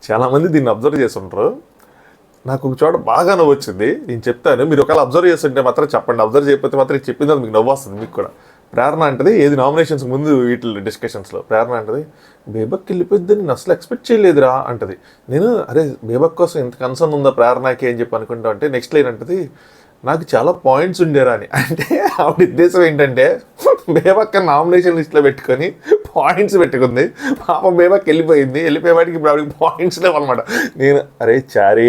చాలామంది దీన్ని అబ్జర్వ్ చేస్తుంటారు. నాకు ఒక చోట బాగా నవ్వు వచ్చింది, నేను చెప్తాను. మీరు ఒకవేళ అబ్జర్వ్ చేస్తుంటే మాత్రం చెప్పండి, అబ్జర్వ్ చేయకపోతే మాత్రం చెప్పింది మీకు నవ్వు వస్తుంది. మీకు కూడా ప్రేరణ అంటది ఏది నామినేషన్స్ ముందు వీటి డిస్కషన్స్లో ప్రేరణ అంటది బేబక్ వెళ్ళిపోద్ది నేను అసలు ఎక్స్పెక్ట్ చేయలేదురా అంటది. నేను అరే బేబక్ కోసం ఎంత కన్సర్న్ ఉందా ప్రేరణకి అని చెప్పి అనుకుంటా అంటే నెక్స్ట్ లైన్ అంటది నాకు చాలా పాయింట్స్ ఉండేరా అని. అంటే ఆవిడ ఉద్దేశం ఏంటంటే బేబక్క నామినేషన్ లిస్ట్లో పెట్టుకొని పాయింట్స్ పెట్టుకుంది. పాప బేబక్ వెళ్ళిపోయేవాడికి ఇప్పుడు ఆవిడకి పాయింట్స్ లేవన్నమాట. నేను అరే చారే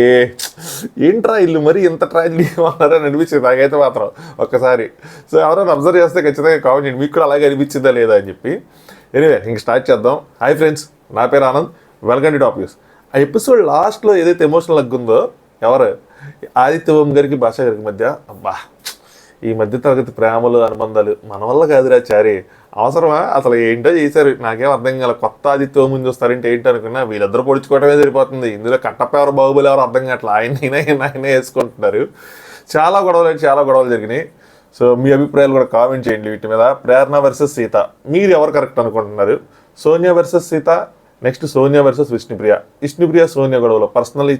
ఏంట్రా ఇల్లు మరి ఇంత ట్రాజడీ అన్నారని అనిపించింది నాకైతే మాత్రం ఒక్కసారి. సో ఎవరైనా అబ్జర్వ్ చేస్తే ఖచ్చితంగా కావాలి నేను మీకు కూడా అలాగే అనిపించిందా లేదా అని చెప్పి. ఎనీవే ఇంక స్టార్ట్ చేద్దాం. హాయ్ ఫ్రెండ్స్, నా పేరు Anand, welcome to top news. ఆ ఎపిసోడ్ లాస్ట్లో ఏదైతే ఎమోషనల్ అగ్గుందో ఎవరు ఆదిత్య ఓం గారికి భాష గారికి మధ్య అబ్బా ఈ మధ్య తరగతి ప్రేమలు అనుబంధాలు మన వల్ల కాదురా చారి, అవసరమా అసలు ఏంటో చేశారు నాకేం అర్థం కాల. కొత్త ఆదిత్య ఓం చూస్తారంటే ఏంటి అనుకున్నా వీళ్ళిద్దరు పొడుచుకోవడమే సరిపోతుంది. ఇందులో కట్టప్ప ఎవరు బాహుబలి ఎవరు అర్థం కావట్లేదు, ఆయన వేసుకుంటున్నారు. చాలా గొడవలు జరిగినాయి. సో మీ అభిప్రాయాలు కూడా కామెంట్ చేయండి వీటి మీద. ప్రేరణ వర్సెస్ సీత మీరు ఎవరు కరెక్ట్ అనుకుంటున్నారు? Sonia versus Sita, next Sonia versus Vishnupriya Sonia గొడవలో పర్సనల్లీ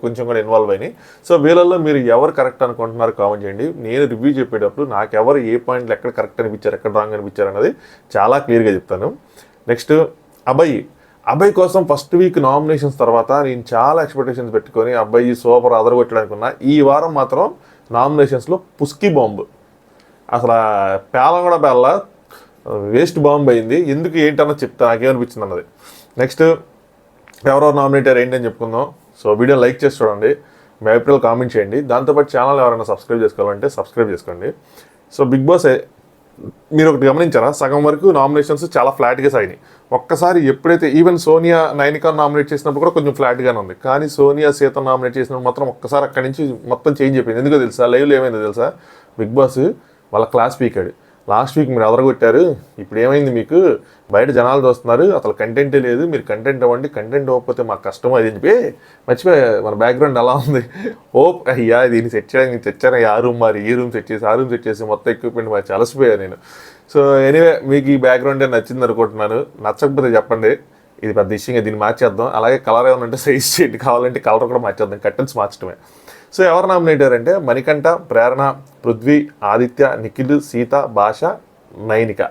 కొంచెం కూడా ఇన్వాల్వ్ అయినాయి. సో వీళ్ళల్లో మీరు ఎవరు కరెక్ట్ అనుకుంటున్నారు కామెంట్ చేయండి. నేను రివ్యూ చెప్పేటప్పుడు నాకు ఎవరు ఏ పాయింట్లు ఎక్కడ కరెక్ట్ అనిపించారు ఎక్కడ రాంగ్ అనిపించారు అన్నది చాలా క్లియర్గా చెప్తాను. నెక్స్ట్ అభయ్ కోసం ఫస్ట్ వీక్ నామినేషన్స్ తర్వాత నేను చాలా ఎక్స్పెక్టేషన్స్ పెట్టుకొని అబ్బాయి సూపర్ అదరగొట్టడానికి ఉన్నా. ఈ వారం మాత్రం నామినేషన్స్లో పుస్కీ బాంబు, అసలు పేలం కూడా పేల వేస్ట్ బాంబు అయింది. ఎందుకు ఏంటన్నది చెప్తా నాకేమనిపించింది అన్నది. నెక్స్ట్ ఎవరెవరు నామినేట్ అయ్యారు ఏంటని చెప్పుకుందాం. సో వీడియో లైక్ చేసి చూడండి, మీ అభిప్రాయాలు కామెంట్ చేయండి. దాంతోపాటు ఛానల్ ఎవరైనా సబ్స్క్రైబ్ చేసుకోవాలంటే సబ్స్క్రైబ్ చేసుకోండి. సో బిగ్ బాస్ మీరు ఒకటి గమనించారా, సగం వరకు నామినేషన్స్ చాలా ఫ్లాట్గా సాగినాయి. ఒక్కసారి ఎప్పుడైతే ఈవెన్ సోనియా నైనికా నామినేట్ చేసినప్పుడు కూడా కొంచెం ఫ్లాట్గానే ఉంది, కానీ సోనియా సీత నామినేట్ చేసినప్పుడు మాత్రం ఒక్కసారి అక్కడి నుంచి మొత్తం చేంజ్ అయిపోయింది. ఎందుకో తెలుసా, లైవ్లో ఏమైందో తెలుసా, బిగ్ బాస్ వాళ్ళ క్లాస్ పీకాడు. లాస్ట్ వీక్ మీరు ఎదరగొట్టారు, ఇప్పుడు ఏమైంది మీకు బయట జనాలు చూస్తున్నారు, అసలు కంటెంటే లేదు, మీరు కంటెంట్ ఇవ్వండి, కంటెంట్ ఇవ్వకపోతే మాకు కష్టం అది చెప్పి మర్చిపోయా. మన బ్యాక్గ్రౌండ్ ఎలా ఉంది, అయ్యా దీన్ని సెట్ చేయడానికి తెచ్చాను, ఆ రూమ్ మరి ఈ రూమ్ సెట్ చేసి మొత్తం ఎక్విప్మెంట్ మరి చలసిపోయా నేను. సో ఎనీవే మీకు ఈ బ్యాక్గ్రౌండ్ నచ్చింది అనుకుంటున్నాను. నచ్చకపోతే చెప్పండి, ఇది పెద్ద ఇష్యూగా దీన్ని మార్చేద్దాం. అలాగే కలర్ ఏమైనా ఉంటే సైజ్ చేయండి, కావాలంటే కలర్ కూడా మార్చేద్దాం, కర్టన్స్ మార్చడమే. సో ఎవరు నామినేట్ అయ్యారంటే మణికంఠ, ప్రేరణ, పృథ్వీ, ఆదిత్య, నిఖిల్, సీత, భాష, నైనిక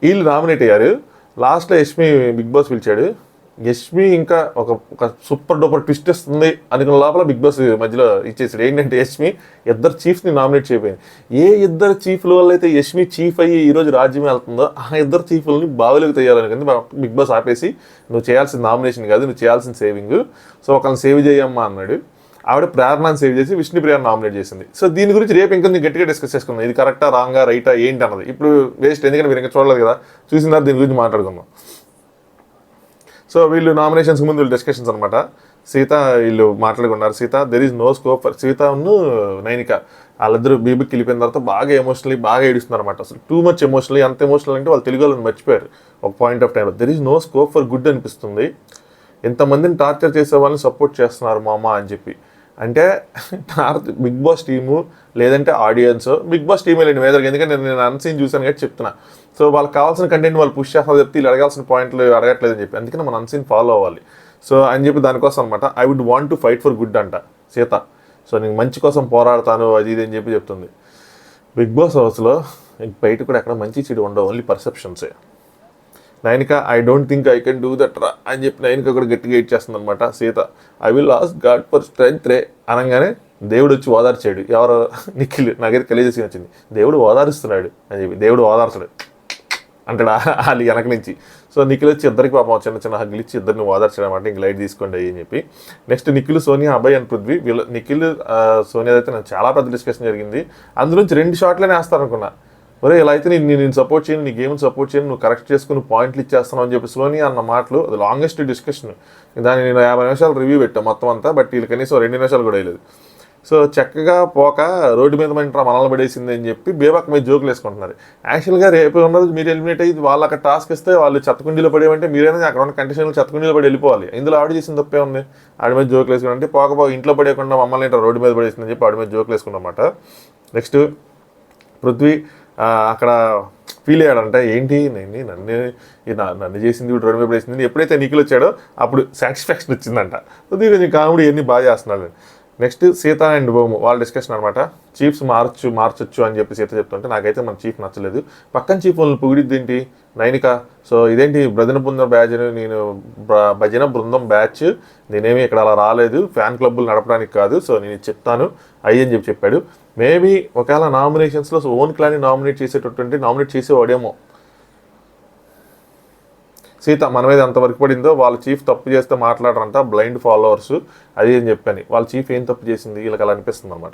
వీళ్ళు నామినేట్ అయ్యారు. లాస్ట్లో యష్మి బిగ్ బాస్ పిలిచాడు. యష్మి ఇంకా ఒక సూపర్ డూపర్ ట్విస్ట్ ఇస్తుంది అనుకున్న లోపల బిగ్ బాస్ మధ్యలో ఇచ్చేసాడు. ఏంటంటే యష్మి ఇద్దరు చీఫ్ని నామినేట్ చేయబోయింది. ఏ ఇద్దరు చీఫ్ల వల్ల అయితే యష్మి చీఫ్ అయ్యి ఈరోజు రాజ్యం వెళ్తుందో ఆ ఇద్దరు చీఫ్లని బావిలోకి తెయ్యాలనుకుంది బిగ్ బాస్. ఆపేసి నువ్వు చేయాల్సిన నామినేషన్ కాదు, నువ్వు చేయాల్సిన సేవింగ్, సో ఒకళ్ళని సేవ్ చేయమ్మా అన్నాడు. ఆవిడ ప్రేరణను సేవ్ చేసి విష్ణుప్రియను నామినేట్ చేసింది. సో దీని గురించి రేపు ఇంకా గట్టిగా డిస్కస్ చేసుకుందాం, ఇది కరెక్టా రాంగా రైటా ఏంటి అన్నది. ఇప్పుడు వేస్ట్, ఎందుకంటే మీరు ఇంకా చూడలేదు కదా, చూసిన తర్వాత దీని గురించి మాట్లాడుకుందాం. సో వీళ్ళు నామినేషన్స్ ముందు వీళ్ళు డిస్కషన్స్ అనమాట. సీత వీళ్ళు మాట్లాడుకున్నారు. Sita there is no scope for సీతను నైనిక వాళ్ళిద్దరు బీబీకి వెళ్ళిపోయిన తర్వాత బాగా ఎమోషనలీ బాగా ఏడుస్తున్నారు అనమాట. అసలు టూ మచ్ ఎమోషనలీ, అంత ఎమోషనల్ అంటే వాళ్ళు తెలుగు వాళ్ళని మర్చిపోయారు ఒక పాయింట్ ఆఫ్ టైంలో. There is no scope for good అనిపిస్తుంది, ఎంతమందిని టార్చర్ చేసే వాళ్ళని సపోర్ట్ చేస్తున్నారు మామ అని చెప్పి. అంటే బిగ్ బాస్ టీము లేదంటే ఆడియన్స్, బిగ్ బాస్ టీమే లేండి వేదరికి, ఎందుకంటే నేను అన్సీన్ చూసాను కాబట్టి చెప్తున్నా. సో వాళ్ళకి కావాల్సిన కంటెంట్ వాళ్ళు పుష్ చేస్తున్నారు చెప్తే వీళ్ళు అడగాల్సిన పాయింట్లు అడగట్లేదని చెప్పి, అందుకని మనం అన్సీన్ ఫాలో అవ్వాలి. సో అని చెప్పి దానికోసం అనమాట I would want to fight for good అంట సీత. సో నేను మంచి కోసం పోరాడతాను అది ఇది అని చెప్పి చెప్తుంది. బిగ్ బాస్ హౌస్లో బయట కూడా ఎక్కడ మంచి చెడు ఉండవు, ఓన్లీ పర్సెప్షన్సే. Nainika I don't think I can do that రా అని చెప్పి నైనిక కూడా గట్టిగా ఇచ్చేస్తుంది అనమాట. Sita I will ask god for strength రే అనగానే దేవుడు వచ్చి ఓదార్చాడు. ఎవరో నిఖిల్, నాకైతే కలిసి వచ్చింది, దేవుడు ఓదారుస్తున్నాడు అని చెప్పి. దేవుడు ఓదార్చడు అంటాడు వాళ్ళు వెనక నుంచి. సో నిఖిల్ వచ్చి ఇద్దరికి పాపం చిన్న హగ్గులు ఇచ్చి ఇద్దరిని ఓదార్చాడు అనమాట. ఇంక లైట్ తీసుకోండి అని చెప్పి. నెక్స్ట్ నిఖిల్, సోనియా, అభయ్ అండ్ పృథ్వీ వీళ్ళు. నిఖిల్ సోనియా అయితే నాకు చాలా పెద్ద డిస్కషన్ జరిగింది. అందులోంచి 2 షాట్లనే వేస్తారనుకున్నా. ఒరే ఇలా అయితే నేను సపోర్ట్ చేయను, నీ గేమ్ని సపోర్ట్ చేయను, నువ్వు కరెక్ట్ చేసుకుని పాయింట్లు ఇచ్చేస్తున్నావు అని చెప్పి సోనియా అన్న మాటలు అది లాంగెస్ట్ డిస్కషన్. దాన్ని నేను 50 నిమిషాలు రివ్యూ పెట్టాను మొత్తం అంతా, బట్ వీళ్ళు కనీసం 2 నిమిషాలు కూడా వేయలేదు. సో చక్కగా పోక రోడ్డు మీద మంటారా మనల్ని పడేసింది అని చెప్పి బేబాక్ మీద జోకులు వేసుకుంటున్నారు. యాక్చువల్గా రేపు ఉన్నది మీరు ఎలిమినేట్ అయ్యి వాళ్ళు అక్కడ టాస్క్ ఇస్తే వాళ్ళు చెత్తకుండీలో పడేవంటే మీరైనా అక్కడ ఉన్న కండిషన్లు చెత్తకుండీలో పడి వెళ్ళిపోవాలి. ఇందులో ఆవిడ చేసిన తప్పే ఉంది, ఆడి మీద జోకులు వేసుకుంటే పోకపోక ఇంట్లో పడేయకుండా మమ్మల్ని రోడ్డు మీద పడేసిందని చెప్పి ఆడి మీద జోకులు వేసుకున్నమాట. నెక్స్ట్ పృథ్వీ అక్కడ ఫీల్ అయ్యాడంట, ఏంటి నన్ను చేసింది వీడు రోడ్డు మీద వేసింది. ఎప్పుడైతే నిఖిల్ వచ్చాడో అప్పుడు సాటిస్ఫాక్షన్ వచ్చిందంట. దీని కొంచెం కామెడీ అన్ని బాగా చేస్తున్నాడు. నెక్స్ట్ సీత అండ్ భూము వాళ్ళ డిస్కషన్ అనమాట. చీఫ్స్ మార్చొచ్చు అని చెప్పి సీత చెప్తుంటే నాకైతే మన చీఫ్ నచ్చలేదు. పక్కన చీఫ్ వాళ్ళని పొగిడిద్ది ఏంటి నైనిక. సో ఇదేంటి భజన బృందం బ్యాచ్, నేను భజన బృందం బ్యాచ్, నేనేమి ఇక్కడ అలా రాలేదు ఫ్యాన్ క్లబ్బులు నడపడానికి కాదు, సో నేను చెప్తాను అని చెప్పాడు. మేబీ ఒకవేళ నామినేషన్స్లో ఓన్ క్లాన్ని నామినేట్ చేసేవాడేమో. సీత మన మీద ఎంత వర్క్ పడిందో, వాళ్ళ చీఫ్ తప్పు చేస్తే మాట్లాడరంట, బ్లైండ్ ఫాలోవర్స్ అది అని చెప్పని. వాళ్ళ చీఫ్ ఏం తప్పు చేసింది వీళ్ళకి అలా అనిపిస్తుంది అనమాట.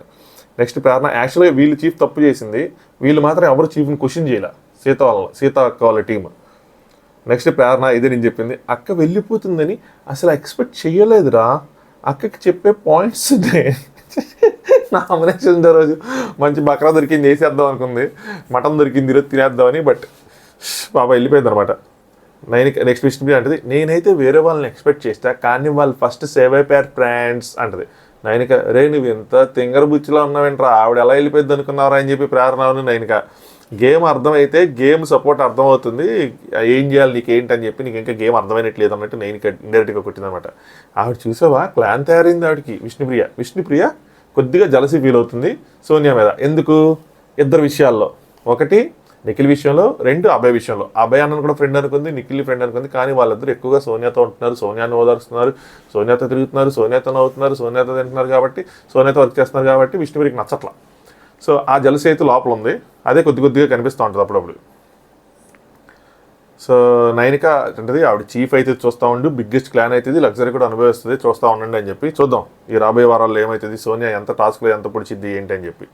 నెక్స్ట్ ప్రేరణ, యాక్చువల్గా వీళ్ళు చీఫ్ తప్పు చేసింది, వీళ్ళు మాత్రం ఎవరు చీఫ్ని క్వశ్చన్ చేయలే, సీత అక్క వాళ్ళ టీమ్. నెక్స్ట్ ప్రేరణ, ఇదే నేను చెప్పింది, అక్క వెళ్ళిపోతుందని అసలు ఎక్స్పెక్ట్ చేయలేదురా, అక్కకి చెప్పే పాయింట్స్ ఉన్నాయి. నామినేషన్ రోజు మంచి బక్రా దొరికింది వేసేద్దాం అనుకుంది, మటన్ దొరికింది ఈరోజు తినేద్దామని, బట్ పాప వెళ్ళిపోయింది అనమాట. నెక్స్ట్ విష్ణుప్రియ అంటది, నేనైతే వేరే వాళ్ళని ఎక్స్పెక్ట్ చేస్తా కానీ వాళ్ళు ఫస్ట్ సేవ్ అయిపోయారు ఫ్రెండ్స్ అంటది. నైనిక, రే నువ్వు ఎంత తింగర బుచ్చిలో ఉన్నావేంట్రా, ఆవిడ ఎలా వెళ్ళిపోయింది అనుకున్నారా అని చెప్పి ప్రేరణ. నైనిక, గేమ్ అర్థమైతే గేమ్ సపోర్ట్ అర్థమవుతుంది, ఏం చేయాలి నీకు ఏంటని చెప్పి నీకు ఇంకా గేమ్ అర్థమైనట్లేదు అన్నట్టు నైనిక ఇండైరెక్ట్గా కొట్టిందనమాట. ఆవిడ చూసావా ప్లాన్ తయారైంది ఆవిడకి. విష్ణుప్రియ కొద్దిగా జలసి ఫీల్ అవుతుంది సోనియా మీద. ఎందుకు? ఇద్దరు విషయాల్లో, ఒకటి నిఖిల్ విషయంలో, రెండు అభయ్ విషయంలో. అభయ్ అన్నను కూడా ఫ్రెండ్ అనుకుంది, నిఖిల్ ఫ్రెండ్ అనుకుంది, కానీ వాళ్ళిద్దరు ఎక్కువగా సోనియాతో ఉంటున్నారు, సోనియాని ఓదారుస్తున్నారు, సోనియాతో తిరుగుతున్నారు, సోనియాతో నవ్వుతున్నారు, సోనియాతో తింటున్నారు కాబట్టి, సోనియాతో వర్క్ చేస్తున్నారు కాబట్టి విష్ణుప్రియకి నచ్చట్లా. సో ఆ జలసి అయితే లోపల ఉంది, అదే కొద్దిగా కనిపిస్తూ ఉంటుంది అప్పుడప్పుడు. సో నైనిక అంటది, ఆవిడ చీఫ్ అయితే చూస్తూ ఉండు, బిగ్గెస్ట్ క్లాన్ అవుతుంది, లగ్జరీ కూడా అనుభవిస్తుంది, చూస్తూ ఉండండి అని చెప్పి. చూద్దాం ఈ రాబోయే వారాల్లో ఏమవుతుంది, సోనియా ఎంత టాస్క్లో ఎంత పొడిచిద్ది ఏంటి అని చెప్పి.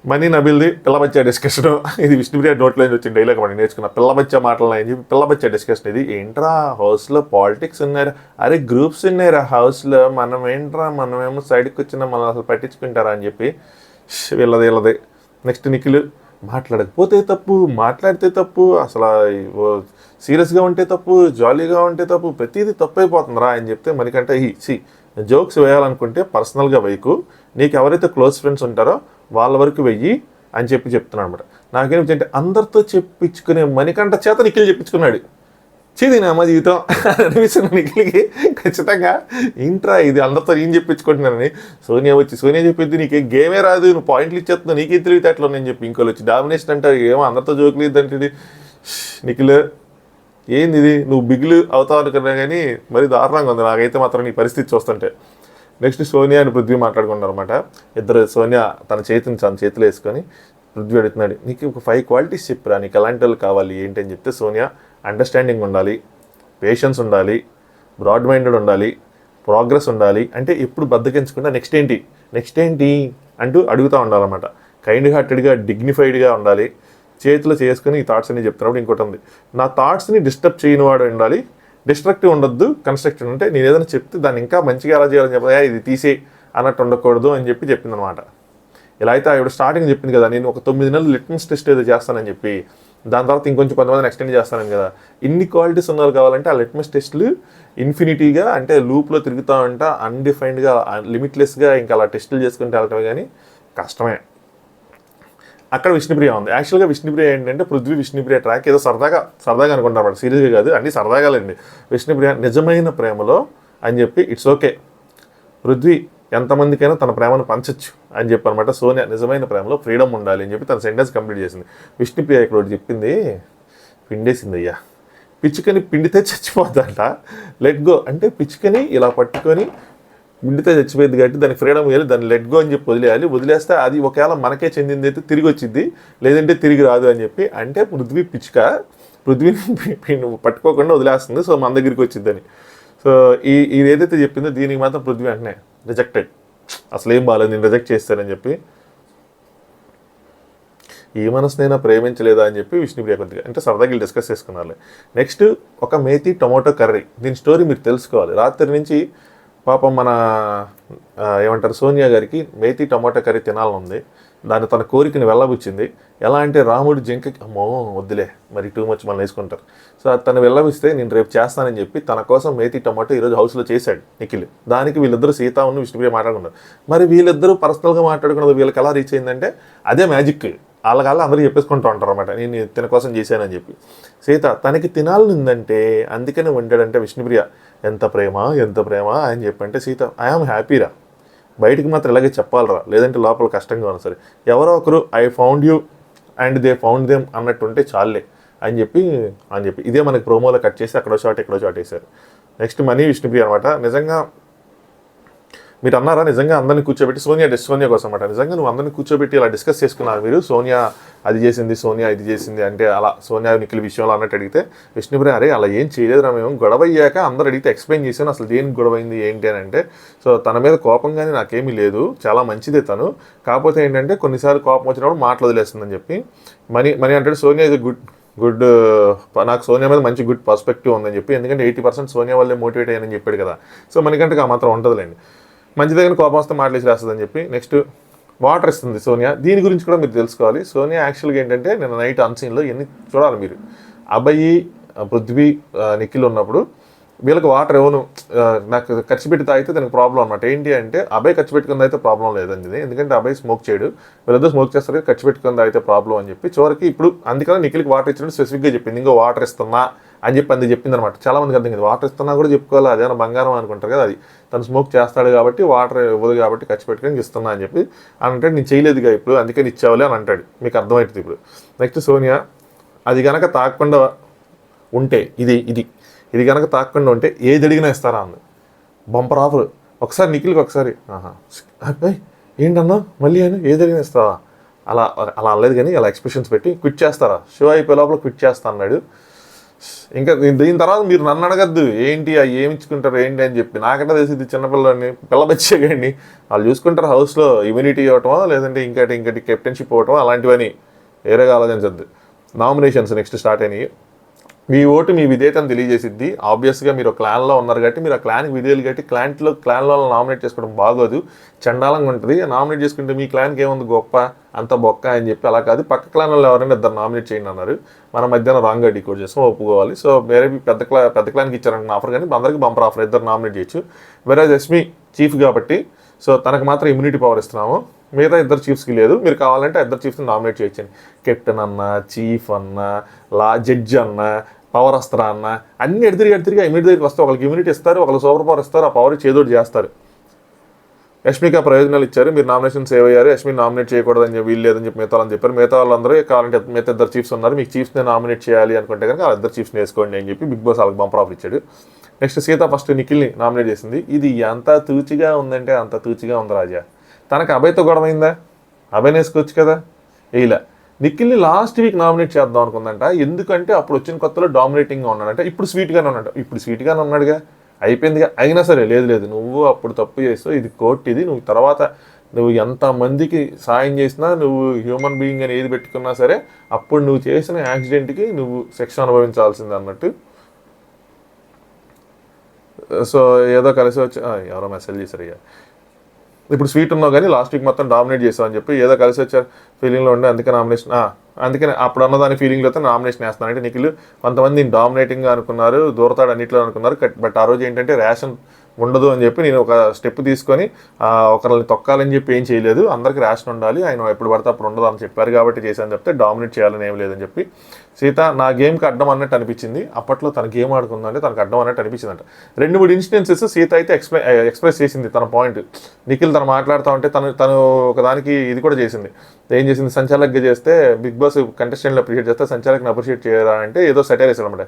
మనీ నబిల్ది పిల్లబచ్చా డిస్కషన్. ఇది విష్ణుప్రియ నోట్లో నుంచి వచ్చిన డైలాగ్ మనం నేర్చుకున్న, పిల్లబచ్చా మాటలు అని చెప్పి పిల్లబచ్చా డిస్కషన్. ఇది ఏంట్రా హౌస్లో పాలిటిక్స్ ఉన్నారా, అరే గ్రూప్స్ ఉన్నారా హౌస్లో, మనమేమో సైడ్కి వచ్చినా మనం అసలు పట్టించుకుంటారా అని చెప్పి వీళ్ళదే. నెక్స్ట్ నిఖిల్, మాట్లాడకపోతే తప్పు, మాట్లాడితే తప్పు, అసలు సీరియస్గా ఉంటే తప్పు, జాలీగా ఉంటే తప్పు, ప్రతిదీ తప్పు అయిపోతుందిరా అని చెప్తే మనకంటే జోక్స్ వేయాలనుకుంటే పర్సనల్గా వైకు, నీకు ఎవరైతే క్లోజ్ ఫ్రెండ్స్ ఉంటారో వాళ్ళ వరకు వెయ్యి అని చెప్తున్నాడు అనమాట. నాకేమిటంటే అందరితో చెప్పించుకునే మణికంఠ చేత నిఖిల్ చెప్పించుకున్నాడు. నా అమ్మ జీవితం అనిపిస్తుంది నిఖిల్కి ఖచ్చితంగా. ఇంట్రా ఇది అందరితో ఏం చెప్పించుకుంటున్నానని. సోనియా చెప్పింది నీకే గేమే రాదు, నువ్వు పాయింట్లు ఇచ్చేస్తున్నావు, నీకే తెలివితే అట్లా నేను చెప్పి ఇంకోళ్ళు వచ్చి డామినేషన్ అంటారు, ఏమో అందరితో జోకులు ఇద్దంటే నిఖిల్ ఏంది ఇది, నువ్వు బిగులు అవుతావు అనుకున్నా కానీ మరి దారుణంగా ఉంది నాకైతే మాత్రం నీ పరిస్థితి చూస్తుంటే. నెక్స్ట్ సోనియా అని పృథ్వీ మాట్లాడుకున్నారు అనమాట. ఇద్దరు సోనియా తన చేతిలో వేసుకొని పృథ్వీ అడుగుతున్నాడు, నీకు ఒక 5 క్వాలిటీస్ చెప్పరా, నీకు ఎలాంటి వాళ్ళు కావాలి ఏంటి అని చెప్తే సోనియా అండర్స్టాండింగ్ ఉండాలి, పేషెన్స్ ఉండాలి, బ్రాడ్ మైండెడ్ ఉండాలి, ప్రోగ్రెస్ ఉండాలి, అంటే ఎప్పుడు బద్దకించకుండా నెక్స్ట్ ఏంటి అంటూ అడుగుతూ ఉండాలన్నమాట. కైండ్ హార్టెడ్గా డిగ్నిఫైడ్గా ఉండాలి, చేతిలో చేసుకుని ఈ థాట్స్ అన్ని చెప్తున్నప్పుడు ఇంకోటి ఉంది, నా థాట్స్ని డిస్టర్బ్ చేయని వాడు ఉండాలి, డిస్ట్రక్టివ్ ఉండొద్దు, కన్స్ట్రక్టివ్. అంటే నేను ఏదైనా చెప్తే దాన్ని ఇంకా మంచిగా ఎలా చేయాలని చెప్పి ఇది తీసే అన్నట్టు ఉండకూడదు అని చెప్పింది అనమాట. ఇలా అయితే ఆవిడ స్టార్టింగ్ చెప్పింది కదా, నేను ఒక 9 నెలలు లిట్మస్ టెస్ట్ ఏదో చేస్తానని చెప్పి, దాని తర్వాత ఇంకొంచెం కొంతమందిని ఎక్స్టెండ్ చేస్తానని కదా. ఇన్ని క్వాలిటీస్ ఉన్నారు కావాలంటే ఆ లిట్మస్ టెస్ట్లు ఇన్ఫినిటీగా అంటే లూప్లో తిరుగుతూ ఉంటా, అన్డిఫైన్డ్గా లిమిట్లెస్గా ఇంకా అలా టెస్టులు చేసుకుంటే వెళ్ళటమే కానీ కష్టమే. అక్కడ విష్ణుప్రియ ఉంది. యాక్చువల్గా విష్ణుప్రియ ఏంటంటే పృథ్వీ విష్ణుప్రియ ట్రాక్ ఏదో సరదాగా అనుకుంటారు, సీరియస్గా కాదు, అన్నీ సరదాగా లేండి. విష్ణుప్రియ నిజమైన ప్రేమలో అని చెప్పి ఇట్స్ ఓకే, పృథ్వీ ఎంతమందికైనా తన ప్రేమను పంచచ్చు అని చెప్పి అనమాట. సోనియా నిజమైన ప్రేమలో ఫ్రీడమ్ ఉండాలి అని చెప్పి తన సెంటెన్స్ కంప్లీట్ చేసింది. విష్ణుప్రియ ఇక్కడ ఒకటి చెప్పింది, పిండేసింది అయ్యా, పిచ్చుకని పిండితే చచ్చిపోద్దంట, లెట్ గో అంటే పిచ్చుకని ఇలా పట్టుకొని పిండితే చచ్చిపోయింది కాబట్టి దానికి ఫ్రీడమ్ ఇవ్వాలి, దాన్ని లెట్ గో అని చెప్పి వదిలేయాలి, వదిలేస్తే అది ఒకవేళ మనకే చెందింది అయితే తిరిగి వచ్చింది, లేదంటే తిరిగి రాదు అని చెప్పి. అంటే పృథ్వీని పట్టుకోకుండా వదిలేస్తుంది, సో మన దగ్గరికి వచ్చిందని. సో ఇది ఏదైతే చెప్పిందో దీనికి మాత్రం పృథ్వీ వెంటనే రిజెక్టెడ్, అసలు ఏం బాగాలేదు నేను రిజెక్ట్ చేస్తానని చెప్పి. ఈ మనసునైనా ప్రేమించలేదా అని చెప్పి విష్ణుప్రియ కొద్దిగా అంటే సరదాగా డిస్కస్ చేసుకున్నారు. నెక్స్ట్ ఒక మేతి టొమాటో కర్రీ, దీని స్టోరీ మీరు తెలుసుకోవాలి. రాత్రి నుంచి పాపం మన ఏమంటారు సోనియా గారికి మేతి టొమాటో కర్రీ తినాలని ఉంది, దాన్ని తన కోరికని వెళ్ళబుచ్చింది. ఎలా అంటే రాముడు జింకకి అమ్మో వద్దులే మరి టూ మచ్ మనం వేసుకుంటారు, సో తను వెళ్ళబిస్తే నేను రేపు చేస్తానని చెప్పి తన కోసం మేతి టొమాటో ఈరోజు హౌస్లో చేశాడు నిఖిల్. దానికి వీళ్ళిద్దరూ సీత ఉన్న విష్ణుప్రియ మాట్లాడుకున్నారు. మరి వీళ్ళిద్దరూ పర్సనల్గా మాట్లాడుకున్నది వీళ్ళకి ఎలా రీచ్ అయిందంటే అదే మ్యాజిక్. వాళ్ళకల్లా అందరూ చెప్పేసుకుంటూ ఉంటారు అనమాట, నేను తిన కోసం చేశానని చెప్పి. సీత తనకి తినాలనుందంటే అందుకని వండాడంటే విష్ణుప్రియ ఎంత ప్రేమ ఎంత ప్రేమ అని చెప్పంటే సీత ఐఆమ్ హ్యాపీరా, బయటికి మాత్రం ఇలాగే చెప్పాలరా, లేదంటే లోపల కష్టంగా ఉన్నా సరే ఎవరో ఒకరు I found you and they found them అన్నట్టు ఉంటే చాలే అని చెప్పి ఇదే మనకి ప్రోమోలో కట్ చేసి అక్కడో షాట్ ఎక్కడో షాట్ వేశారు. నెక్స్ట్ మనీ విష్ణుప్రియ అనమాట. నిజంగా మీరు అన్నారా నిజంగా అందరిని కూర్చోబెట్టి సోనియా కోసం అనమాట, నిజంగా నువ్వు అందరిని కూర్చోబెట్టి ఇలా డిస్కస్ చేసుకున్నారు మీరు, సోనియా అది చేసింది సోనియా ఇది చేసింది అంటే అలా సోనియా నిఖిల్ విషయంలో అన్నట్టు అడిగితే విష్ణుప్రియ అరే అలా ఏం చేయలేదురా, మేము గొడవ అయ్యాక అందరు అడిగితే ఎక్స్ప్లెయిన్ చేశాను అసలు దేనికి గొడవ అయింది ఏంటి అని అంటే, సో తన మీద కోపంగానే నాకేమీ లేదు, చాలా మంచిదే తను, కాకపోతే ఏంటంటే కొన్నిసార్లు కోపం వచ్చినప్పుడు మాటలు వదిలేస్తుందని చెప్పి మనీ అంటే సోనియా ఇది గుడ్ నాకు సోనియా మీద మంచి గుడ్ పర్స్పెక్టివ్ ఉందని చెప్పి, ఎందుకంటే 80% సోనియా వల్లే మోటివేట్ అయ్యానని చెప్పాడు కదా, సో మనకంటే ఆ మాత్రం ఉంటుందిలేండి, మంచి దగ్గర కోపం వస్తే మాటలేసి రాస్తుందని చెప్పి. నెక్స్ట్ వాటర్ ఇస్తుంది సోనియా, దీని గురించి కూడా మీరు తెలుసుకోవాలి. సోనియా యాక్చువల్గా ఏంటంటే నేను నైట్ అన్సీన్లో ఎన్ని చూడాలి మీరు, అబ్బాయి పృథ్వీ నిఖిల్ ఉన్నప్పుడు వీళ్ళకి వాటర్ ఎవరు నాకు ఖర్చు పెట్టి తాగితే దానికి ప్రాబ్లం అనమాట. ఏంటి అంటే అబ్బాయి ఖర్చు పెట్టుకుని అయితే ప్రాబ్లం లేదండి, ఎందుకంటే అబ్బాయి స్మోక్ చేయడు, వీళ్ళిద్దరు స్మోక్ చేస్తారు ఖర్చు పెట్టుకుని తాగితే ప్రాబ్లం అని చెప్పి చివరికి ఇప్పుడు అందుకని నిఖిల్కి వాటర్ ఇచ్చినట్టు స్పెసిఫిక్గా చెప్పింది, ఇంకో వాటర్ ఇస్తున్నా అని చెప్పి అందుకు చెప్పింది అనమాట. చాలా మందికి అర్థం కాదు, వాటర్ ఇస్తున్నా కూడా చెప్పుకోవాలి, అదేనా బంగారం అనుకుంటారు కదా, అది తను స్మోక్ చేస్తాడు కాబట్టి వాటర్ ఇవ్వదు కాబట్టి ఖర్చు పెట్టుకొని ఇస్తున్నా అని చెప్పి అంటే నేను చేయలేదుగా ఇప్పుడు అందుకని ఇచ్చావులే అని అంటాడు, మీకు అర్థమవుతుంది ఇప్పుడు. నెక్స్ట్ సోనియా అది కనుక తాగకుండా ఉంటే ఇది కనుక తాగకుండా ఉంటే ఏది అడిగినా ఇస్తారా అంది, బంపర్ ఆఫర్. ఒకసారి నిఖిల్కి ఒకసారి ఏంటన్నా మళ్ళీ అని ఏది అడిగినా ఇస్తావా అలా అనలేదు, కానీ అలా ఎక్స్ప్రెషన్స్ పెట్టి క్విట్ చేస్తారా, షో అయిపోయే లోపల క్విట్ చేస్తా అన్నాడు. ఇంకా దీని తర్వాత మీరు నన్ను అడగద్దు ఏంటి ఏమి ఇచ్చుకుంటారు ఏంటి అని చెప్పి, నాకంటే తెలిసింది చిన్నపిల్లని పిల్లబచ్చేయండి వాళ్ళు చూసుకుంటారు హౌస్లో ఇమ్యూనిటీ ఇవ్వటమో లేదంటే ఇంకటి కెప్టెన్షిప్ ఇవ్వటమో అలాంటివని వేరేగా ఆలోచించద్దు. నామినేషన్స్ నెక్స్ట్ స్టార్ట్ అయినాయి. మీ ఓటు మీ విధేయతను తెలియజేసిద్ది. ఆబ్వియస్గా మీరు క్లాన్లో ఉన్నారు కాబట్టి మీరు ఆ క్లాన్కి విధేయులు కాబట్టి క్లాన్లో నామినేట్ చేసుకోవడం బాగోదు, చండాలంగా ఉంటుంది. నామినేట్ చేసుకుంటే మీ క్లాన్కి ఏముంది గొప్ప అంత బొక్క అని చెప్పి అలా కాదు, పక్క క్లాన్లో ఎవరైనా ఇద్దరు నామినేట్ చేయండి అన్నారు, మన మధ్యాహ్నం రాంగ్గా డీకోడ్ చేస్తాం ఒప్పుకోవాలి. సో వేరే పెద్ద క్లాన్కి ఇచ్చారంటే ఆఫర్, కానీ అందరికీ బంపర్ ఆఫర్, ఇద్దరు నామినేట్ చేయొచ్చు. వేరే యష్మి చీఫ్ కాబట్టి సో తనకు మాత్రం ఇమ్యూనిటీ పవర్ ఇస్తున్నాము, మిగతా ఇద్దరు చీఫ్స్కి లేదు. మీరు కావాలంటే ఇద్దరు చీఫ్స్ని నామినేట్ చేయొచ్చండి, కెప్టెన్ అన్న చీఫ్ అన్న జడ్జి అన్న పవర్ అస్త్రా అన్న అన్ని ఎడితిరిగి ఇమ్యూనిటీ దగ్గరికి వస్తే ఒకరికి ఇమ్యూనిటీ ఇస్తారు, ఒకరికి సూపర్ పవర్ ఇస్తారు, ఆ పవర్ చేదోడు చేస్తారు. యష్మికి ఆ ప్రయోజనాలు ఇచ్చారు, మీరు నామినేషన్ సేవ్ అయ్యారు, యష్మి నామినేట్ చేయకూడదని చెప్పి వీళ్ళు లేదని చెప్పి మిగతా వాళ్ళని చెప్పారు. మిగతా వాళ్ళందరూ కావాలంటే మిగతా ఇద్దరు చీఫ్స్ ఉన్నారు, మీకు చీఫ్స్ని నామినేట్ చేయాలి అనుకుంటే కనుక ఆ ఇద్దరు చీఫ్స్ని వేసుకోండి అని చెప్పి బిగ్ బాస్ వాళ్ళకి బంపర్ ఆఫర్ ఇచ్చాడు. నెక్స్ట్ సీత ఫస్ట్ నిఖిల్ని నామినేట్ చేసింది. ఇది ఎంత తూచిగా ఉందంటే అంత తూచిగా ఉంది రాజా. తనకు అభయ్తో గొడవైందా, అభయ్ వేసుకోవచ్చు కదా, ఇలా నిఖిల్ని లాస్ట్ వీక్ నామినేట్ చేద్దాం అనుకుందంట, ఎందుకంటే అప్పుడు వచ్చిన కొత్తలో డామినేటింగ్గా ఉన్నాడంట, ఇప్పుడు స్వీట్గానే ఉన్నాడుగా అయిపోయిందిగా. అయినా సరే లేదు నువ్వు అప్పుడు తప్పు చేస్తావు, ఇది కోర్టు, ఇది నువ్వు తర్వాత నువ్వు ఎంతమందికి సాయం చేసినా నువ్వు హ్యూమన్ బీయింగ్ అని ఏది పెట్టుకున్నా సరే అప్పుడు నువ్వు చేసిన యాక్సిడెంట్కి నువ్వు శిక్ష అనుభవించాల్సింది అన్నట్టు. సో ఏదో కలిసి వచ్చి ఎవరో మెసేజ్ చేశారు, ఇక ఇప్పుడు స్వీట్ ఉన్నావు కానీ లాస్ట్ వీక్ మొత్తం డామినేట్ చేసావు అని చెప్పి ఏదో కలిసి వచ్చారు ఫీలింగ్లో ఉండే, అందుకే నామినేషన్ అందుకని అప్పుడు అన్నదాని ఫీలింగ్లో అయితే నామినేషన్ వేస్తున్నాను. అంటే నిఖిల్ కొంతమంది డామినేటింగ్గా అనుకున్నారు, దూరతాడు అన్నిట్లో అనుకున్నారు, బట్ ఆ రోజు ఏంటంటే రేషన్ ఉండదు అని చెప్పి నేను ఒక స్టెప్ తీసుకొని ఒకరిని తొక్కాలని చెప్పి ఏం చేయలేదు, అందరికీ రేషన్ ఉండాలి, ఆయన ఎప్పుడు పడితే అప్పుడు ఉండదు అని చెప్పారు కాబట్టి చేశాను చెప్తే డామినేట్ చేయాలని ఏం లేదని చెప్పి. సీత నా గేమ్కి అడ్డం అన్నట్టు అనిపించింది, అప్పట్లో తన గేమ్ ఆడుకుందంటే తనకు అడ్డం అన్నట్టు అనిపించిందంట. 2-3 ఇన్సిడెన్సెస్ సీత అయితే ఎక్స్ప్రెస్ చేసింది తన పాయింట్. నిఖిల్ తను మాట్లాడుతూ ఉంటే తను ఒకదానికి ఇది కూడా చేసింది, ఏం చేసింది, సంచాలక్గా చేస్తే బిగ్ బాస్ కంటెస్టెంట్లు అప్రిషియేట్ చేస్తే సంచాలక్ని అప్రిషియేట్ చేయరా అంటే ఏదో సెటైర్ వేసాడు అనమాట,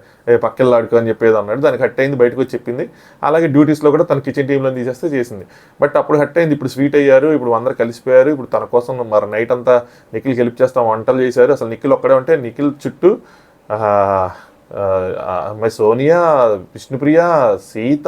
పక్కెళ్ళాడుకో అని చెప్పేది అన్నాడు, దానికి హట్ అయింది, బయటకు వచ్చి చెప్పింది. అలాగే డ్యూటీస్లో కూడా తన కిచెన్ టీంలో తీసేస్తే చేసింది, బట్ అప్పుడు హట్ అయింది. ఇప్పుడు స్వీట్ అయ్యారు, ఇప్పుడు అందరు కలిసిపోయారు, ఇప్పుడు తన కోసం మరి నైట్ అంతా నిఖిల్కి హెల్ప్ చేస్తాం, వంటలు చేశారు. అసలు నిఖిల్ ఒక్కడే ఉంటే నిఖిల్ చుట్టూ సోనియా, విష్ణుప్రియ, సీత,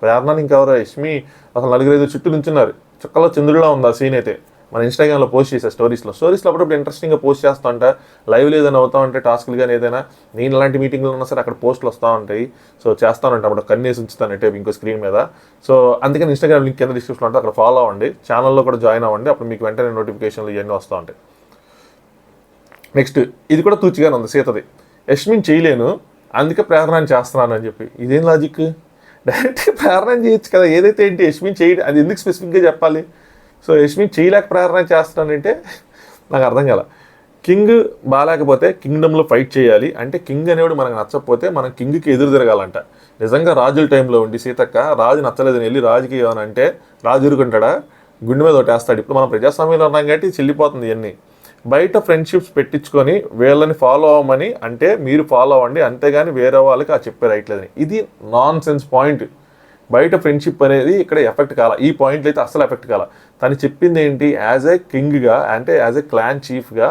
ప్రేరణ, ఇంకెవరో యష్మి, అసలు 4-5 చుట్టూ నుంచున్నారు. చుక్కలో చంద్రుడిలా ఉంది ఆ సీన్ అయితే. మన ఇన్స్టాగ్రామ్లో పోస్ట్ చేసే స్టోరీస్లో అప్పుడప్పుడు ఇంట్రెస్టింగ్గా పోస్ట్ చేస్తూ ఉంటా, లైవ్లో ఏదైనా అవుతా ఉంటే టాస్క్లు కానీ ఏదైనా, నేను ఇలాంటి మీటింగ్లో ఉన్నా సరే అక్కడ పోస్టులు వస్తూ ఉంటాయి. సో చేస్తానంటే అప్పుడు కన్నేసి ఉంచుతానంటే ఇంకో స్క్రీన్ మీద. సో అందుకని ఇన్స్టాగ్రామ్ లింక్ కింద డిస్క్రిప్షన్లో ఉంటే అక్కడ ఫాలో అవ్వండి, ఛానల్లో కూడా జాయిన్ అవ్వండి, అప్పుడు మీకు వెంటనే నోటిఫికేషన్లు ఇవన్నీ వస్తూ ఉంటాయి. నెక్స్ట్ ఇది కూడా తూచిగానే ఉంది సీతది, యష్మిని చేయలేను అందుకే ప్రేరణ చేస్తున్నాను అని చెప్పి. ఇదేం లాజిక్, డైరెక్ట్గా ప్రేరణ చేయొచ్చు కదా, ఏదైతే ఏంటి యష్మిని చేయ, అది ఎందుకు స్పెసిఫిక్గా చెప్పాలి. సో యష్మిని చేయలేక ప్రేరణ చేస్తున్నానంటే నాకు అర్థం కాల. కింగ్ బాగాలేకపోతే కింగ్డమ్లో ఫైట్ చేయాలి అంటే కింగ్ అనేవాడు మనకు నచ్చకపోతే మనం కింగ్కి ఎదురు తిరగాలంట. నిజంగా రాజుల టైంలో ఉండి సీతక్క రాజు నచ్చలేదని వెళ్ళి రాజుకి ఏమనంటే రాజు ఊరుకుంటాడా, గుండె మీద ఒకటి వేస్తాడు. ఇప్పుడు మనం ప్రజాస్వామ్యంలో ఉన్నాం కాబట్టి చెల్లిపోతుంది ఇవన్నీ. బయట ఫ్రెండ్షిప్స్ పెట్టించుకొని వీళ్ళని ఫాలో అవ్వమని అంటే మీరు ఫాలో అవ్వండి, అంతేగాని వేరే వాళ్ళకి ఆ చెప్పే రైట్ లేదని. ఇది నాన్ సెన్స్ పాయింట్. బయట ఫ్రెండ్షిప్ అనేది ఇక్కడ ఎఫెక్ట్ కాల, ఈ పాయింట్లు అయితే అస్సలు ఎఫెక్ట్ కాల. తను చెప్పింది ఏంటి, యాజ్ ఏ కింగ్గా అంటే యాజ్ ఏ క్లాన్ చీఫ్గా